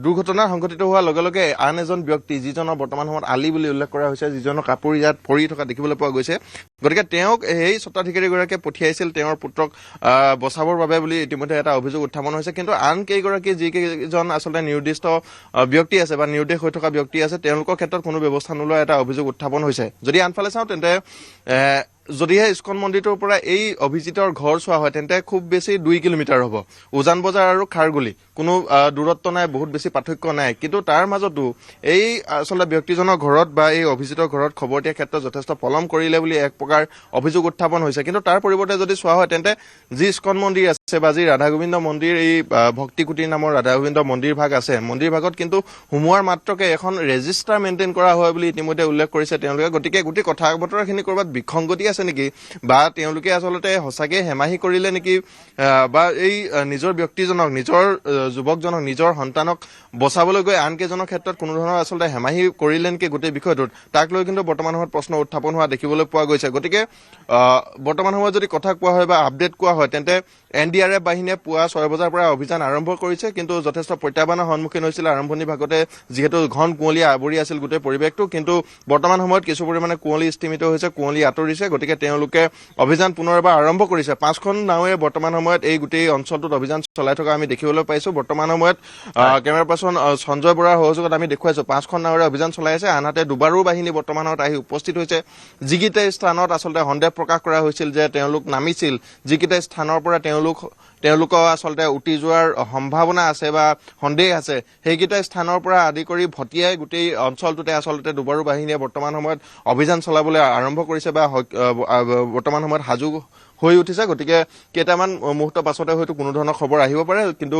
দুৰ্ঘটনা সংঘটিত হোৱাৰ লগে লগে আন এজন ব্যক্তি যিজনৰ বৰ্তমান সময়ত আলি বুলি উল্লেখ কৰা হৈছে যিজনৰ কাপোৰ ইয়াত পৰি থকা দেখিবলৈ পোৱা গৈছে গতিকে তেওঁক এই স্বত্বাধিকাৰীগৰাকীয়ে পঠিয়াইছিল তেওঁৰ পুত্ৰক বচাবৰ বাবে বুলি ইতিমধ্যে এটা অভিযোগ উত্থাপন হৈছে কিন্তু আন কেইগৰাকী যিকেইজন আচলতে নিৰ্দিষ্ট ব্যক্তি আছে বা নিৰ্দেশ হৈ থকা ব্যক্তি আছে তেওঁলোকৰ ক্ষেত্ৰত কোনো ব্যৱস্থা নোলোৱা এটা অভিযোগ উত্থাপন হৈছে যদি আনফালে চাওঁ তেন্তে যদিহে ইস্কন মন্দিৰটোৰ পৰা এই অভিজিতৰ ঘৰ চোৱা হয় তেন্তে খুব বেছি 2 কিলোমিটাৰ হ'ব উজান বজাৰ আৰু খাৰগুলি কোনো দূৰত্ব নাই বহুত বেছি পাৰ্থক্য নাই কিন্তু তাৰ মাজতো এই আচলতে ব্যক্তিজনৰ ঘৰত বা এই অভিজিতৰ ঘৰত খবৰ দিয়াৰ ক্ষেত্ৰত যথেষ্ট পলম কৰিলে বুলি এক প্ৰকাৰ অভিযোগ উত্থাপন হৈছে কিন্তু তাৰ পৰিৱৰ্তে যদি চোৱা হয় তেন্তে যি ইস্কন মন্দিৰ আছে বা যি ৰাধা গোবিন্দ মন্দিৰ এই ভক্তিকুটিৰ নামৰ ৰাধা গোবিন্দ মন্দিৰ ভাগ আছে মন্দিৰ ভাগত কিন্তু সোমোৱাৰ মাত্ৰকে এখন ৰেজিষ্টাৰ মেইনটেইন কৰা হয় বুলি ইতিমধ্যে উল্লেখ কৰিছে তেওঁলোকে গতিকে গোটেই কথা বতৰাখিনি কৰবাত বিসংগতি আছে নেকি বা তেওঁলোকে আচলতে সঁচাকে হেমাহি কৰিলে নেকি বা এই নিজৰ ব্যক্তিজনক নিজৰ যুৱকজনক নিজৰ সন্তানক বচাবলৈ গৈ আন কেইজনৰ ক্ষেত্ৰত কোনো ধৰণৰ আচলতে হেমাহি কৰিলে নেকি গোটেই বিষয়টোত তাক লৈ কিন্তু বৰ্তমান সময়ত প্ৰশ্ন উত্থাপন হোৱা দেখিবলৈ পোৱা গৈছে গতিকে বৰ্তমান সময়ত যদি কথা কোৱা হয় বা আপডেট কোৱা হয় তেন্তে NDRF বাহিনীয়ে পুৱা 6 বজাৰ পৰা অভিযান আৰম্ভ কৰিছে কিন্তু যথেষ্ট প্ৰত্যাহ্বানৰ সন্মুখীন হৈছিল আৰম্ভণি ভাগতে যিহেতু ঘন কুঁৱলী আৱৰি আছিল গোটেই পৰিৱেশটো কিন্তু বৰ্তমান সময়ত কিছু পৰিমাণে কুঁৱলী স্থিমিত হৈছে কুঁৱলী আঁতৰিছে গতিকে তেওঁলোকে অভিযান পুনৰ এবাৰ আৰম্ভ কৰিছে 5খন নাৱে বৰ্তমান সময়ত এই গোটেই অঞ্চলটোত অভিযান চলাই থকা আমি দেখিবলৈ পাইছো বৰ্তমান সময়ত কেমেৰা পাৰ্চন সঞ্জয় বৰাৰ সহযোগত আমি দেখুৱাইছো 5খন নাৱেৰে অভিযান চলাই আছে আনহাতে দুবাৰো বাহিনী বৰ্তমানত আহি উপস্থিত হৈছে যিকেইটা স্থানত আচলতে সন্দেহ প্ৰকাশ কৰা হৈছিল যে তেওঁলোক নামিছিল যিকেইটা স্থানৰ পৰা তেওঁলোকৰ আচলতে উটি যোৱাৰ সম্ভাৱনা আছে বা সন্দেহ আছে সেইকেইটা স্থানৰ পৰা আদি কৰি ভটিয়াই গোটেই অঞ্চলটোতে আচলতে দুবাৰো বাহিনীয়ে বৰ্তমান সময়ত অভিযান চলাবলৈ আৰম্ভ কৰিছে বা বৰ্তমান সময়ত সাজু হৈ উঠিছে গতিকে কেইটামান মুহূৰ্ত পাছতে হয়তো কোনো ধৰণৰ খবৰ আহিব পাৰে কিন্তু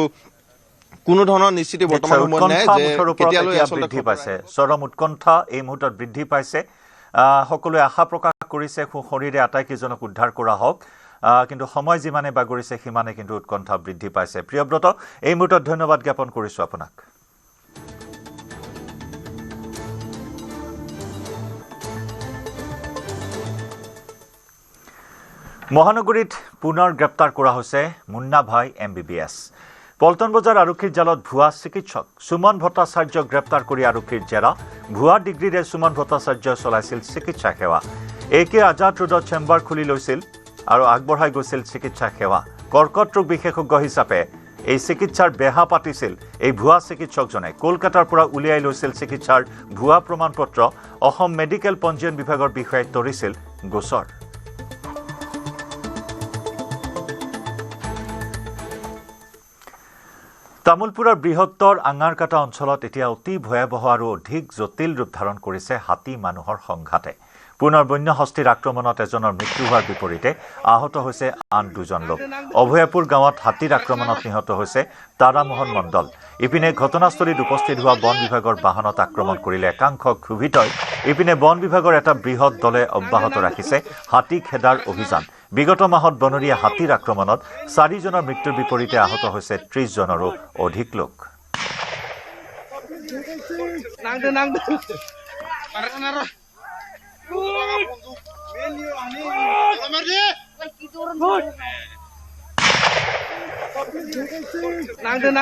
কোনো ধৰণৰ নিশ্চিত বৰ্তমান সময়ত নাই যে কেতিয়ালৈ আচলতে বৃদ্ধি পাইছে চৰম উৎকণ্ঠা এই মুহূৰ্তত বৃদ্ধি পাইছে সকলোৱে আশা প্ৰকাশ কৰিছে শৰীৰে আটাইকেইজনক উদ্ধাৰ কৰা হওক কিন্তু সময় যিমানে বাগৰিছে সিমানে কিন্তু উৎকণ্ঠা বৃদ্ধি পাইছে প্ৰিয়ব্ৰত এই মুহূৰ্তত ধন্যবাদ জ্ঞাপন কৰিছো আপোনাক মহানগৰীত পুনৰ গ্ৰেপ্তাৰ কৰা হৈছে মুন্না ভাই MBBS পল্টন বজাৰ আৰক্ষীৰ জালত ভুৱা চিকিৎসক সুমন ভট্টাচাৰ্যক গ্ৰেপ্তাৰ কৰি আৰক্ষীৰ জেৰা ভুৱা ডিগ্ৰীৰে সুমন ভট্টাচাৰ্যই চলাইছিল চিকিৎসা সেৱা একে আজাদ ৰোডত চেম্বাৰ খুলি লৈছিল আৰু আগবঢ়াই গৈছিল চিকিৎসা সেৱা কৰ্কট ৰোগ বিশেষজ্ঞ হিচাপে এই চিকিৎসাৰ বেহা পাতিছিল এই ভুৱা চিকিৎসকজনে কলকাতাৰ পৰা উলিয়াই লৈছিল চিকিৎসাৰ ভুৱা প্ৰমাণপত্ৰ অসম মেডিকেল পঞ্জীয়ন বিভাগৰ বিষয়াই তৰিছিল গোচৰ তামুলপুৰৰ বৃহত্তৰ আঙাৰকাটা অঞ্চলত এতিয়া অতি ভয়াবহ আৰু অধিক জটিল ৰূপ ধাৰণ কৰিছে হাতী মানুহৰ সংঘাতে পুনৰ বন্য হস্তীৰ আক্ৰমণত এজনৰ মৃত্যু হোৱাৰ বিপৰীতে আহত হৈছে আন দুজন লোক অভয়াপুৰ গাঁৱত হাতীৰ আক্ৰমণত নিহত হৈছে তাৰামোহন মণ্ডল ইপিনে ঘটনাস্থলীত উপস্থিত হোৱা বন বিভাগৰ বাহনত আক্ৰমণ কৰিলে একাংশ ক্ষোভিত ইপিনে বন বিভাগৰ এটা বৃহৎ দলে অব্যাহত ৰাখিছে হাতী খেদাৰ অভিযান বিগত মাহত বনৰীয়া হাতীৰ আক্ৰমণত 4 জনৰ মৃত্যুৰ বিপৰীতে আহত হৈছে 30 জনৰো অধিক লোক Nang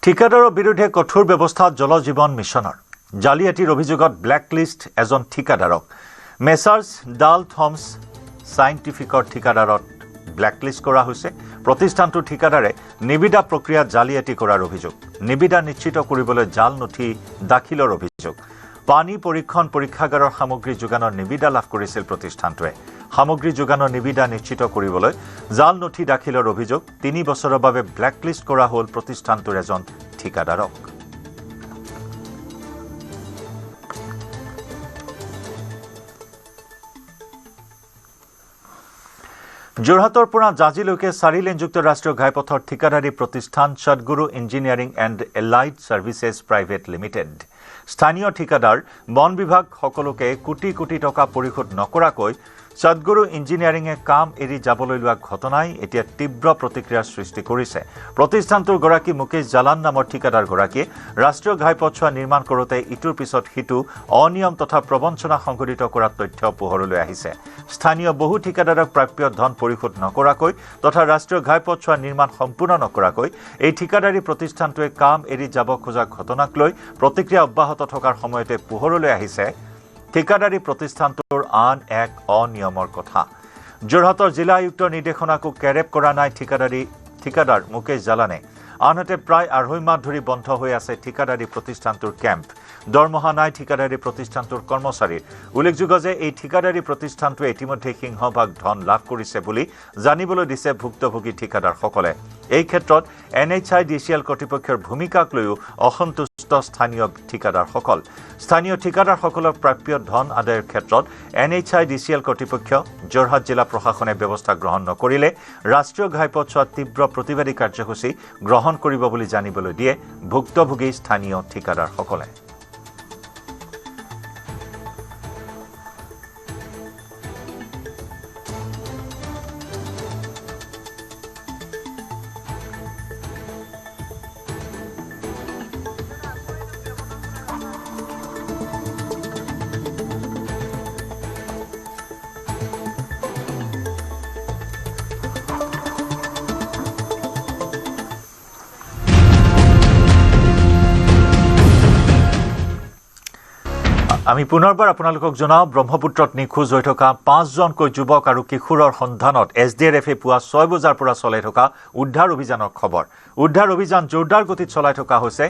ঠিকাদাৰৰ বিৰুদ্ধে কঠোৰ ব্যৱস্থা জল জীৱন মিছনৰ জালিয়াতিৰ অভিযোগত ব্লেকলিষ্ট এজন ঠিকাদাৰক মেছাৰ্ছ ডাল থমছ সাইণ্টিফিকৰ ঠিকাদাৰত ব্লেকলিষ্ট কৰা হৈছে প্ৰতিষ্ঠানটোৰ ঠিকাদাৰে নিবিদা প্ৰক্ৰিয়াত জালিয়াতি কৰাৰ অভিযোগ নিবিদা নিশ্চিত কৰিবলৈ জাল নথি দাখিলৰ অভিযোগ পানী পৰীক্ষণ পৰীক্ষাগাৰৰ সামগ্ৰী যোগানৰ নিবিদা লাভ কৰিছিল প্ৰতিষ্ঠানটোৱে সামগ্ৰী যোগানৰ নিবিদা নিশ্চিত কৰিবলৈ জাল নথি দাখিলৰ অভিযোগ 3 বছৰৰ বাবে ব্লেকলিষ্ট কৰা হ'ল প্ৰতিষ্ঠানটোৰ এজন ঠিকাদাৰক যোৰহাটৰ পৰা জাজিলৈকে 4 লেনযুক্ত ৰাষ্ট্ৰীয় ঘাইপথৰ ঠিকাদাৰী প্ৰতিষ্ঠান Sadguru engineering and allied services private limited স্থানীয় ঠিকাদাৰ বন বিভাগ সকলোকে কোটি কোটি টকা পৰিশোধ নকৰাকৈ সদগুৰু ইঞ্জিনিয়াৰিঙে কাম এৰি যাবলৈ লোৱা ঘটনাই এতিয়া তীব্ৰ প্ৰতিক্ৰিয়াৰ সৃষ্টি কৰিছে প্ৰতিষ্ঠানটোৰ গৰাকী মুকেশ জালান নামৰ ঠিকাদাৰগৰাকীয়ে ৰাষ্ট্ৰীয় ঘাইপথছোৱা নিৰ্মাণ কৰোঁতে ইটোৰ পিছত সিটো অনিয়ম তথা প্ৰবঞ্চনা সংঘটিত কৰাৰ তথ্য পোহৰলৈ আহিছে স্থানীয় বহু ঠিকাদাৰক প্ৰাপ্য ধন পৰিশোধ নকৰাকৈ তথা ৰাষ্ট্ৰীয় ঘাইপথছোৱা নিৰ্মাণ সম্পূৰ্ণ নকৰাকৈ এই ঠিকাদাৰী প্ৰতিষ্ঠানটোৱে কাম এৰি যাব খোজা ঘটনাক লৈ প্ৰতিক্ৰিয়া অব্যাহত থকাৰ সময়তে পোহৰলৈ আহিছে ঠিকাদাৰী প্ৰতিষ্ঠানটোৰ আন এক অনিয়মৰ কথা যোৰহাটৰ জিলা আয়ুক্তৰ নিৰ্দেশনাকো কেৰেপ কৰা নাই ঠিকাদাৰ মুকেশ জালানে আনহাতে প্ৰায় 2.5 মাহ ধৰি বন্ধ হৈ আছে ঠিকাদাৰী প্ৰতিষ্ঠানটোৰ কেম্প দৰমহা নাই ঠিকাদাৰী প্ৰতিষ্ঠানটোৰ কৰ্মচাৰীৰ উল্লেখযোগ্য যে এই ঠিকাদাৰী প্ৰতিষ্ঠানটোৱে ইতিমধ্যে সিংহভাগ ধন লাভ কৰিছে বুলি জানিবলৈ দিছে ভুক্তভোগী ঠিকাদাৰসকলে এই ক্ষেত্ৰত NHIDCL কৰ্তৃপক্ষৰ ভূমিকাক লৈও অসন্তুষ্ট স্থানীয় ঠিকাদাৰসকল স্থানীয় ঠিকাদাৰসকলক প্ৰাপ্য ধন আদায়ৰ ক্ষেত্ৰত NHIDCL কৰ্তৃপক্ষ যোৰহাট জিলা প্ৰশাসনে ব্যৱস্থা গ্ৰহণ নকৰিলে ৰাষ্ট্ৰীয় ঘাইপথছোৱা তীব্ৰ প্ৰতিবাদী কাৰ্যসূচী গ্ৰহণ কৰিব বুলি জানিবলৈ দিয়ে ভুক্তভোগী স্থানীয় ঠিকাদাৰসকলে আমি পুনৰবাৰ আপোনালোকক জনাওঁ ব্ৰহ্মপুত্ৰত নিখোজ হৈ থকা 5জনকৈ যুৱক আৰু কিশোৰৰ সন্ধানত SDRF পুৱা 6 বজাৰ পৰা চলাই থকা উদ্ধাৰ অভিযানৰ খবৰ উদ্ধাৰ অভিযান জোৰদাৰ গতিত চলাই থকা হৈছে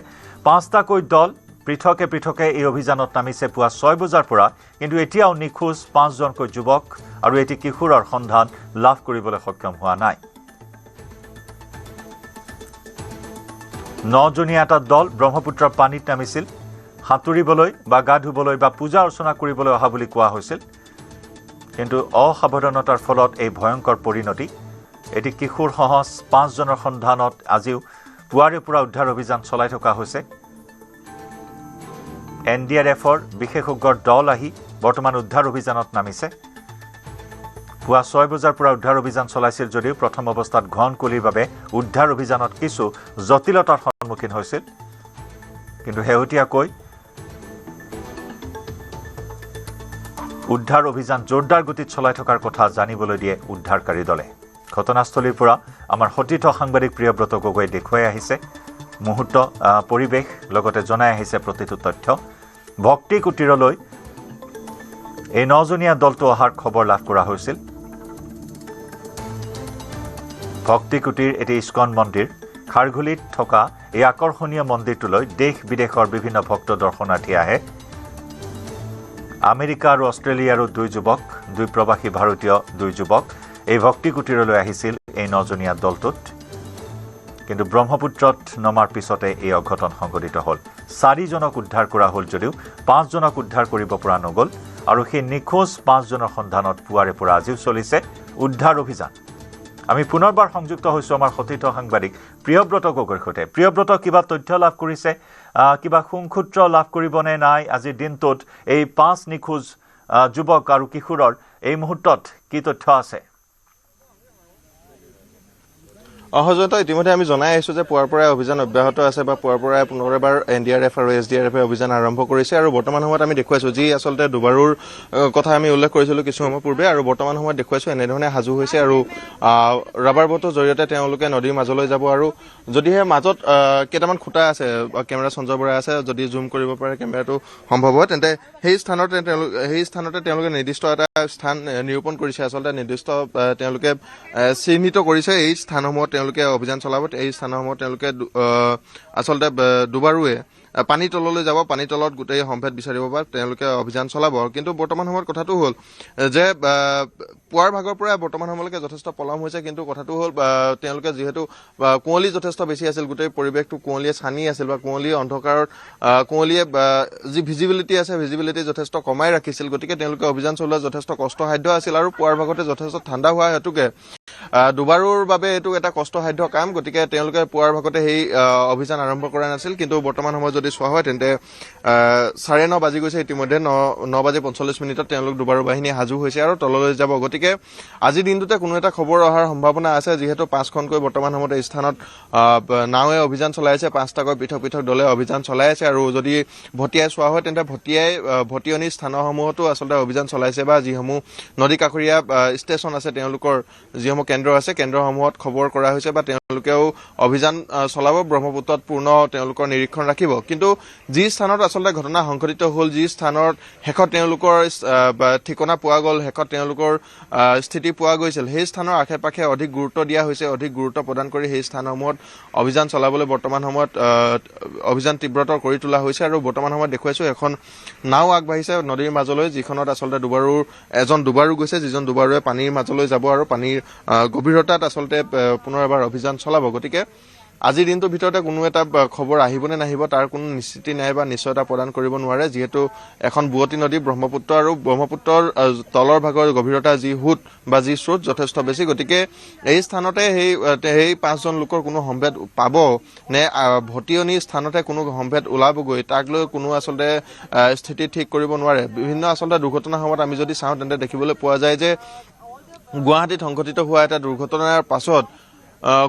5টাকৈ দল পৃথকে এই অভিযানত নামিছে পুৱা 6 বজাৰ পৰা কিন্তু এতিয়াও নিখোজ 5জনকৈ যুৱক আৰু এটি কিশোৰৰ সন্ধান লাভ কৰিবলৈ সক্ষম হোৱা নাই 9জনীয়া এটা দল ব্ৰহ্মপুত্ৰৰ পানীত নামিছিল সাঁতুৰিবলৈ বা গা ধুবলৈ বা পূজা অৰ্চনা কৰিবলৈ অহা বুলি কোৱা হৈছিল কিন্তু অসাৱধানতাৰ ফলত এই ভয়ংকৰ পৰিণতি এটি কিশোৰ সহ 5জনৰ সন্ধানত আজিও পুৱাৰে পৰা উদ্ধাৰ অভিযান চলাই থকা হৈছে NDRFৰ বিশেষজ্ঞৰ দল আহি বৰ্তমান উদ্ধাৰ অভিযানত নামিছে পুৱা 6 বজাৰ পৰা উদ্ধাৰ অভিযান চলাইছিল যদিও প্ৰথম অৱস্থাত ঘন কুলিৰ বাবে উদ্ধাৰ অভিযানত কিছু জটিলতাৰ সন্মুখীন হৈছিল কিন্তু শেহতীয়াকৈ উদ্ধাৰ অভিযান জোৰদাৰ গতিত চলাই থকাৰ কথা জানিবলৈ দিয়ে উদ্ধাৰকাৰী দলে ঘটনাস্থলীৰ পৰা আমাৰ সতীৰ্থ সাংবাদিক প্ৰিয়ব্ৰত গগৈ দেখুৱাই আহিছে মুহূৰ্ত পৰিৱেশ লগতে জনাই আহিছে প্ৰতিটো তথ্য ভক্তি কুটিৰলৈ এই 9জনীয়া দলটো অহাৰ খবৰ লাভ কৰা হৈছিল ভক্তি কুটিৰ এটি ইস্কন মন্দিৰ খাৰঘুলিত থকা এই আকৰ্ষণীয় মন্দিৰটোলৈ দেশ বিদেশৰ বিভিন্ন ভক্ত দৰ্শনাৰ্থী আহে আমেৰিকা আৰু অষ্ট্ৰেলিয়াৰ 2 যুৱক 2 প্ৰবাসী ভাৰতীয় 2 যুৱক এই ভক্তি কুটিৰলৈ আহিছিল এই 9জনীয়া দলটোত কিন্তু ব্ৰহ্মপুত্ৰত নমাৰ পিছতে এই অঘটন সংঘটিত হ'ল 4জনক উদ্ধাৰ কৰা হ'ল যদিও 5জনক উদ্ধাৰ কৰিব পৰা নগ'ল আৰু সেই নিখোজ 5জনৰ সন্ধানত পুৱাৰে পৰা আজিও চলিছে উদ্ধাৰ অভিযান আমি পুনৰবাৰ সংযুক্ত হৈছোঁ আমাৰ সতীৰ্থ সাংবাদিক প্ৰিয়ব্ৰত গগৈৰ সৈতে। প্ৰিয়ব্ৰত, কিবা তথ্য লাভ কৰিছে, কিবা সুংসূত্ৰ লাভ কৰিবনে নাই আজিৰ দিনটোত এই 5 নিখোজ যুৱক আৰু কিশোৰৰ এই মুহূৰ্তত কি তথ্য আছে? অহজত ইতিমধ্যে আমি জনাই আহিছোঁ যে পুৱাৰ পৰাই অভিযান অব্যাহত আছে বা পুৱাৰ পৰাই পুনৰ এবাৰ NDRF আৰু SDRF অভিযান আৰম্ভ কৰিছে আৰু বৰ্তমান সময়ত আমি দেখুৱাইছোঁ যি আচলতে দুবাৰুৰ কথা আমি উল্লেখ কৰিছিলোঁ কিছু সময় পূৰ্বে আৰু বৰ্তমান সময়ত দেখুৱাইছোঁ এনেধৰণে সাজু হৈছে আৰু ৰাবাৰ বটৰ জৰিয়তে তেওঁলোকে নদীৰ মাজলৈ যাব আৰু যদিহে মাজত কেইটামান খুঁটা আছে, কেমেৰা সঞ্জয় বৰাই আছে, যদি জুম কৰিব পাৰে কেমেৰাটো সম্ভৱ হয় তেন্তে সেই স্থানতে তেওঁলোকে নিৰ্দিষ্ট এটা স্থান নিৰূপণ কৰিছে। আচলতে নিৰ্দিষ্ট তেওঁলোকে চিহ্নিত কৰিছে এই স্থানসমূহত তেওঁলোকে অভিযান চলাব। এই স্থানসমূহত তেওঁলোকে আচলতে দুবাৰুৱে পানী তললৈ যাব, পানী তলত গোটেই সম্ভেদ বিচাৰিব বা তেওঁলোকে অভিযান চলাব। কিন্তু বৰ্তমান সময়ত কথাটো হ'ল যে পুৱাৰ ভাগৰ পৰা বৰ্তমান সময়লৈকে যথেষ্ট পলম হৈছে, কিন্তু কথাটো হ'ল তেওঁলোকে যিহেতু কুঁৱলী যথেষ্ট বেছি আছিল, গোটেই পৰিৱেশটো কুঁৱলীয়ে ছানি আছিল বা কুঁৱলীয়ে অন্ধকাৰত কুঁৱলীয়ে যি ভিজিবিলিটি আছে ভিজিবিলিটি যথেষ্ট কমাই ৰাখিছিল, গতিকে তেওঁলোকে অভিযান চলোৱা যথেষ্ট কষ্টসাধ্য আছিল আৰু পুৱাৰ ভাগতে যথেষ্ট ঠাণ্ডা হোৱা হেতুকে দুবাৰুৰ বাবে এইটো এটা কষ্টসাধ্য কাম, গতিকে তেওঁলোকে পুৱাৰ ভাগতে সেই অভিযান আৰম্ভ কৰা নাছিল। কিন্তু বৰ্তমান সময়ত যদি চোৱা হয় তেন্তে 9:30 বাজি গৈছে, ইতিমধ্যে 9:45 তেওঁলোক দুবাৰু বাহিনী সাজু হৈছে আৰু তললৈ যাব। গতিকে আজিৰ দিনটোতে কোনো এটা খবৰ অহাৰ সম্ভাৱনা আছে, যিহেতু 5খনকৈ বৰ্তমান সময়ত এই স্থানত নাৱে অভিযান চলাই আছে, 5টাকৈ পৃথক পৃথক দলে অভিযান চলাই আছে আৰু যদি ভটিয়াই চোৱা হয় তেন্তে ভটিয়নি স্থানসমূহতো আচলতে অভিযান চলাইছে বা যিসমূহ নদী কাষৰীয়া ষ্টেচন আছে তেওঁলোকৰ যিসমূহ কেন্দ্ৰ আছে কেন্দ্ৰসমূহত খবৰ কৰা হৈছে বা তেওঁলোকেও অভিযান চলাব, ব্ৰহ্মপুত্ৰত পূৰ্ণ তেওঁলোকৰ নিৰীক্ষণ ৰাখিব। কিন্তু যি স্থানত আচলতে ঘটনা সংঘটিত হ'ল, যি স্থানত শেষত তেওঁলোকৰ ঠিকনা পোৱা গ'ল, শেষত তেওঁলোকৰ স্থিতি পোৱা গৈছিল, সেই স্থানৰ আশে পাশে অধিক গুৰুত্ব দিয়া হৈছে, অধিক গুৰুত্ব প্ৰদান কৰি সেই স্থানসমূহত অভিযান চলাবলৈ বৰ্তমান সময়ত অভিযান তীব্ৰতৰ কৰি তোলা হৈছে আৰু বৰ্তমান সময়ত দেখুৱাইছোঁ এখন নাও আগবাঢ়িছে নদীৰ মাজলৈ, যিখনত আচলতে এজন দুবাৰু গৈছে, যিজন দুবাৰুৱে পানীৰ মাজলৈ যাব আৰু পানীৰ গভীৰতাত আচলতে পুনৰ এবাৰ অভিযান চলাব। গতিকে আজিৰ দিনটোৰ ভিতৰতে কোনো এটা খবৰ আহিব নে নাহিব তাৰ কোনো নিশ্চিতি নাই বা নিশ্চয়তা প্ৰদান কৰিব নোৱাৰে, যিহেতু এখন বুৱতী নদী ব্ৰহ্মপুত্ৰ আৰু ব্ৰহ্মপুত্ৰৰ তলৰ ভাগৰ গভীৰতা যি সোঁত বা যি স্ৰোত যথেষ্ট বেছি। গতিকে এই স্থানতে সেই 5জন লোকৰ কোনো সম্ভেদ পাব নে ভটিয়নি স্থানতে কোনো সম্ভেদ ওলাবগৈ, তাক লৈ কোনো আচলতে স্থিতি ঠিক কৰিব নোৱাৰে। বিভিন্ন আচলতে দুৰ্ঘটনাৰ সময়ত আমি যদি চাওঁ তেন্তে দেখিবলৈ পোৱা যায় যে গুৱাহাটীত সংঘটিত হোৱা এটা দুৰ্ঘটনাৰ পাছত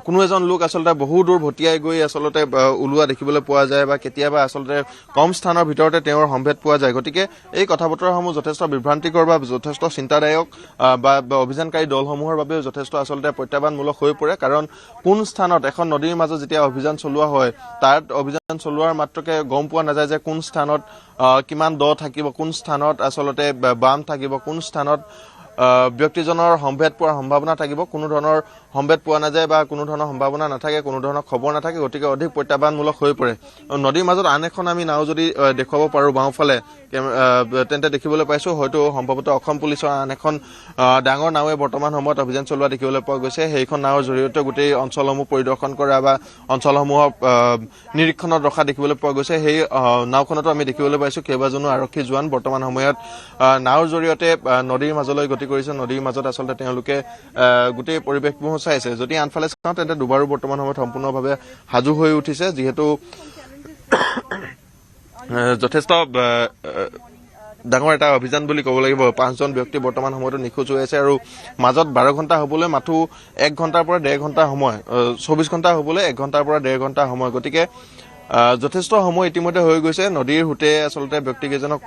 কোনো এজন লোক আচলতে বহু দূৰ ভটিয়াই গৈ আচলতে ওলোৱা দেখিবলৈ পোৱা যায় বা কেতিয়াবা আচলতে কম স্থানৰ ভিতৰতে তেওঁৰ সম্ভেদ পোৱা যায়। গতিকে এই কথা বতৰাসমূহ যথেষ্ট বিভ্ৰান্তিকৰ বা যথেষ্ট চিন্তাদায়ক বা অভিযানকাৰী দলসমূহৰ বাবেও যথেষ্ট আচলতে প্ৰত্যাহ্বানমূলক হৈ পৰে, কাৰণ কোন স্থানত এখন নদীৰ মাজত যেতিয়া অভিযান চলোৱা হয় তাত অভিযান চলোৱাৰ মাত্ৰকে গম পোৱা নাযায় যে কোন স্থানত কিমান দ থাকিব, কোন স্থানত আচলতে বাম থাকিব, কোন স্থানত ব্যক্তিজনৰ সম্ভেদ পোৱাৰ সম্ভাৱনা থাকিব, কোনো ধৰণৰ সম্ভেদ পোৱা নাযায় বা কোনো ধৰণৰ সম্ভাৱনা নাথাকে, কোনো ধৰণৰ খবৰ নাথাকে। গতিকে অধিক প্ৰত্যাহ্বানমূলক হৈ পৰে। নদীৰ মাজত আন এখন আমি নাও যদি দেখুৱাব পাৰোঁ বাওঁফালে তেন্তে দেখিবলৈ পাইছোঁ হয়তো সম্ভৱতঃ অসম পুলিচৰ আন এখন ডাঙৰ নাৱে বৰ্তমান সময়ত অভিযান চলোৱা দেখিবলৈ পোৱা গৈছে। সেইখন নাৱৰ জৰিয়তে গোটেই অঞ্চলসমূহ পৰিদৰ্শন কৰা বা অঞ্চলসমূহক নিৰীক্ষণত ৰখা দেখিবলৈ পোৱা গৈছে। সেই নাওখনতো আমি দেখিবলৈ পাইছোঁ কেইবাজনো আৰক্ষী জোৱান বৰ্তমান সময়ত নাওৰ জৰিয়তে নদীৰ মাজলৈ গতি কৰিছে, নদীৰ মাজত আচলতে তেওঁলোকে গোটেই পৰিৱেশসমূহ চাইছে। যদি আনফালে চাওঁ তেন্তে দুবাৰু বৰ্তমান সময়ত সম্পূৰ্ণভাৱে সাজু হৈ উঠিছে, যিহেতু যথেষ্ট ডাঙৰ এটা অভিযান বুলি ক'ব লাগিব। 5জন ব্যক্তি বৰ্তমান সময়তো নিখোজ হৈ আছে আৰু মাজত 12 ঘণ্টা হ'বলৈ মাথো 1 ঘণ্টাৰ পৰা 1.5 ঘণ্টা সময়, 24 ঘণ্টা হ'বলৈ 1 ঘণ্টাৰ পৰা 1.5 ঘণ্টা সময়। গতিকে যথেষ্ট সময় ইতিমধ্যে হৈ গৈছে। নদীৰ সোঁতে আচলতে ব্যক্তিকেইজনক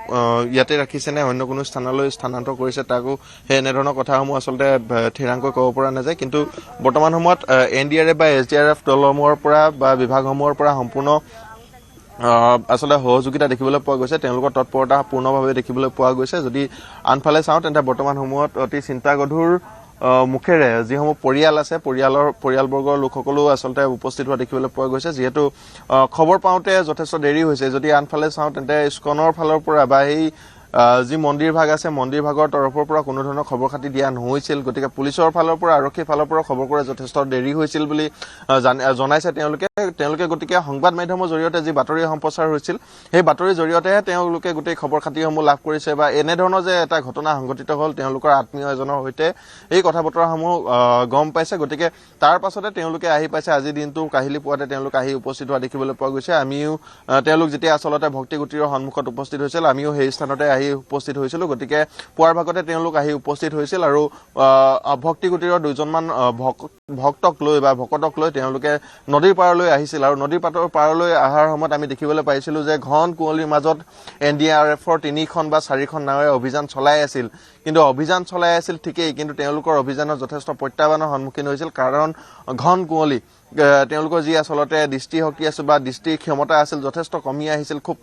ইয়াতে ৰাখিছে নে অন্য কোনো স্থানলৈ স্থানান্তৰ কৰিছে তাকো সেই এনেধৰণৰ কথাসমূহ আচলতে থিৰাংকৈ ক'ব পৰা নাযায়। কিন্তু বৰ্তমান সময়ত NDRF বা SDRF দলসমূহৰ পৰা বা বিভাগসমূহৰ পৰা সম্পূৰ্ণ আচলতে সহযোগিতা দেখিবলৈ পোৱা গৈছে, তেওঁলোকৰ তৎপৰতা পূৰ্ণভাৱে দেখিবলৈ পোৱা গৈছে। যদি আনফালে চাওঁ তেন্তে বৰ্তমান সময়ত অতি চিন্তাগধুৰ মুখেৰে যিসমূহ পৰিয়াল আছে পৰিয়ালবৰ্গৰ লোকসকলো আচলতে উপস্থিত হোৱা দেখিবলৈ পোৱা গৈছে, যিহেতু খবৰ পাওঁতে যথেষ্ট দেৰি হৈছে। যদি আনফালে চাওঁ তেন্তে ইস্কনৰ ফালৰ পৰা বা এই যি মন্দিৰ ভাগ আছে মন্দিৰ ভাগৰ তৰফৰ পৰা কোনো ধৰণৰ খবৰ খাতি দিয়া নহৈছিল গতিকে পুলিচৰ ফালৰ পৰা আৰক্ষীৰ ফালৰ পৰা খবৰ কৰা যথেষ্ট দেৰি হৈছিল বুলি জনাইছে তেওঁলোকে গতিকে সংবাদ মাধ্যমৰ জৰিয়তে যি বাতৰি সম্প্ৰচাৰ হৈছিল সেই বাতৰিৰ জৰিয়তেহে তেওঁলোকে গোটেই খবৰ খাতিসমূহ লাভ কৰিছে বা এনেধৰণৰ যে এটা ঘটনা সংঘটিত হ'ল তেওঁলোকৰ আত্মীয় এজনৰ সৈতে এই কথা বতৰাসমূহ গম পাইছে গতিকে তাৰ পাছতে তেওঁলোকে আহি পাইছে আজি দিনটো কাহিলি পোৱাতে তেওঁলোক আহি উপস্থিত হোৱা দেখিবলৈ পোৱা গৈছে আমিও তেওঁলোক যেতিয়া আচলতে ভক্তি কুটীৰৰ সন্মুখত উপস্থিত হৈছিল আমিও সেই স্থানতে আহি উপস্থিত হৈছিলোঁ গতিকে পুৱাৰ ভাগতে তেওঁলোক আহি উপস্থিত হৈছিল আৰু ভক্তি কুটীৰৰ দুজনমান ভক্তক লৈ বা ভকতক লৈ তেওঁলোকে নদীৰ পাৰলৈ আহিছিল আৰু নদীৰ পাৰলৈ অহাৰ সময়ত আমি দেখিবলৈ পাইছিলোঁ যে ঘন কুঁৱলীৰ মাজত NDRFৰ 3খন বা 4খন নাৱে অভিযান চলাই আছিল কিন্তু অভিযান চলাই আছিল ঠিকেই কিন্তু তেওঁলোকৰ অভিযানৰ যথেষ্ট প্ৰত্যাহ্বানৰ সন্মুখীন হৈছিল কাৰণ ঘন কুঁৱলী তেওঁলোকৰ যি আচলতে দৃষ্টিশক্তি আছে বা দৃষ্টিৰ ক্ষমতা আছিল যথেষ্ট কমি আহিছিল খুব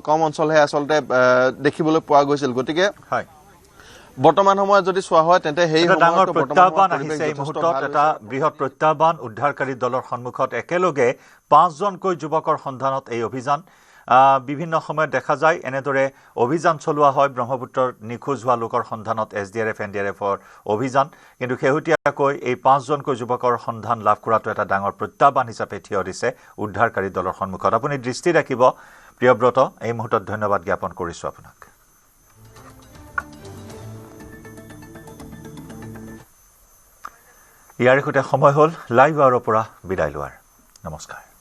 কম অঞ্চলহে আচলতে দেখিবলৈ পোৱা গৈছিল গতিকে বৰ্তমান সময়ত যদি চোৱা হয় তেন্তে সেই ডাঙৰ প্ৰত্যাহ্বান আহিছে এই মুহূৰ্তত এটা বৃহৎ প্ৰত্যাহ্বান উদ্ধাৰকাৰী দলৰ সন্মুখত একেলগে 5জনকৈ যুৱকৰ সন্ধানত এই অভিযান বিভিন্ন সময়ত দেখা যায় এনেদৰে অভিযান চলোৱা হয় ব্ৰহ্মপুত্ৰৰ নিখোজ হোৱা লোকৰ সন্ধানত SDRF NDRFৰ অভিযান কিন্তু শেহতীয়াকৈ এই 5জনকৈ যুৱকৰ সন্ধান লাভ কৰাটো এটা ডাঙৰ প্ৰত্যাহ্বান হিচাপে থিয় দিছে উদ্ধাৰকাৰী দলৰ সন্মুখত আপুনি দৃষ্টি ৰাখিব প্ৰিয়ব্ৰত এই মুহূৰ্তত ধন্যবাদ জ্ঞাপন কৰিছোঁ আপোনাক ইয়াৰ সৈতে সময় হ'ল লাইভ আৱাৰৰ পৰা বিদায় লোৱাৰ নমস্কাৰ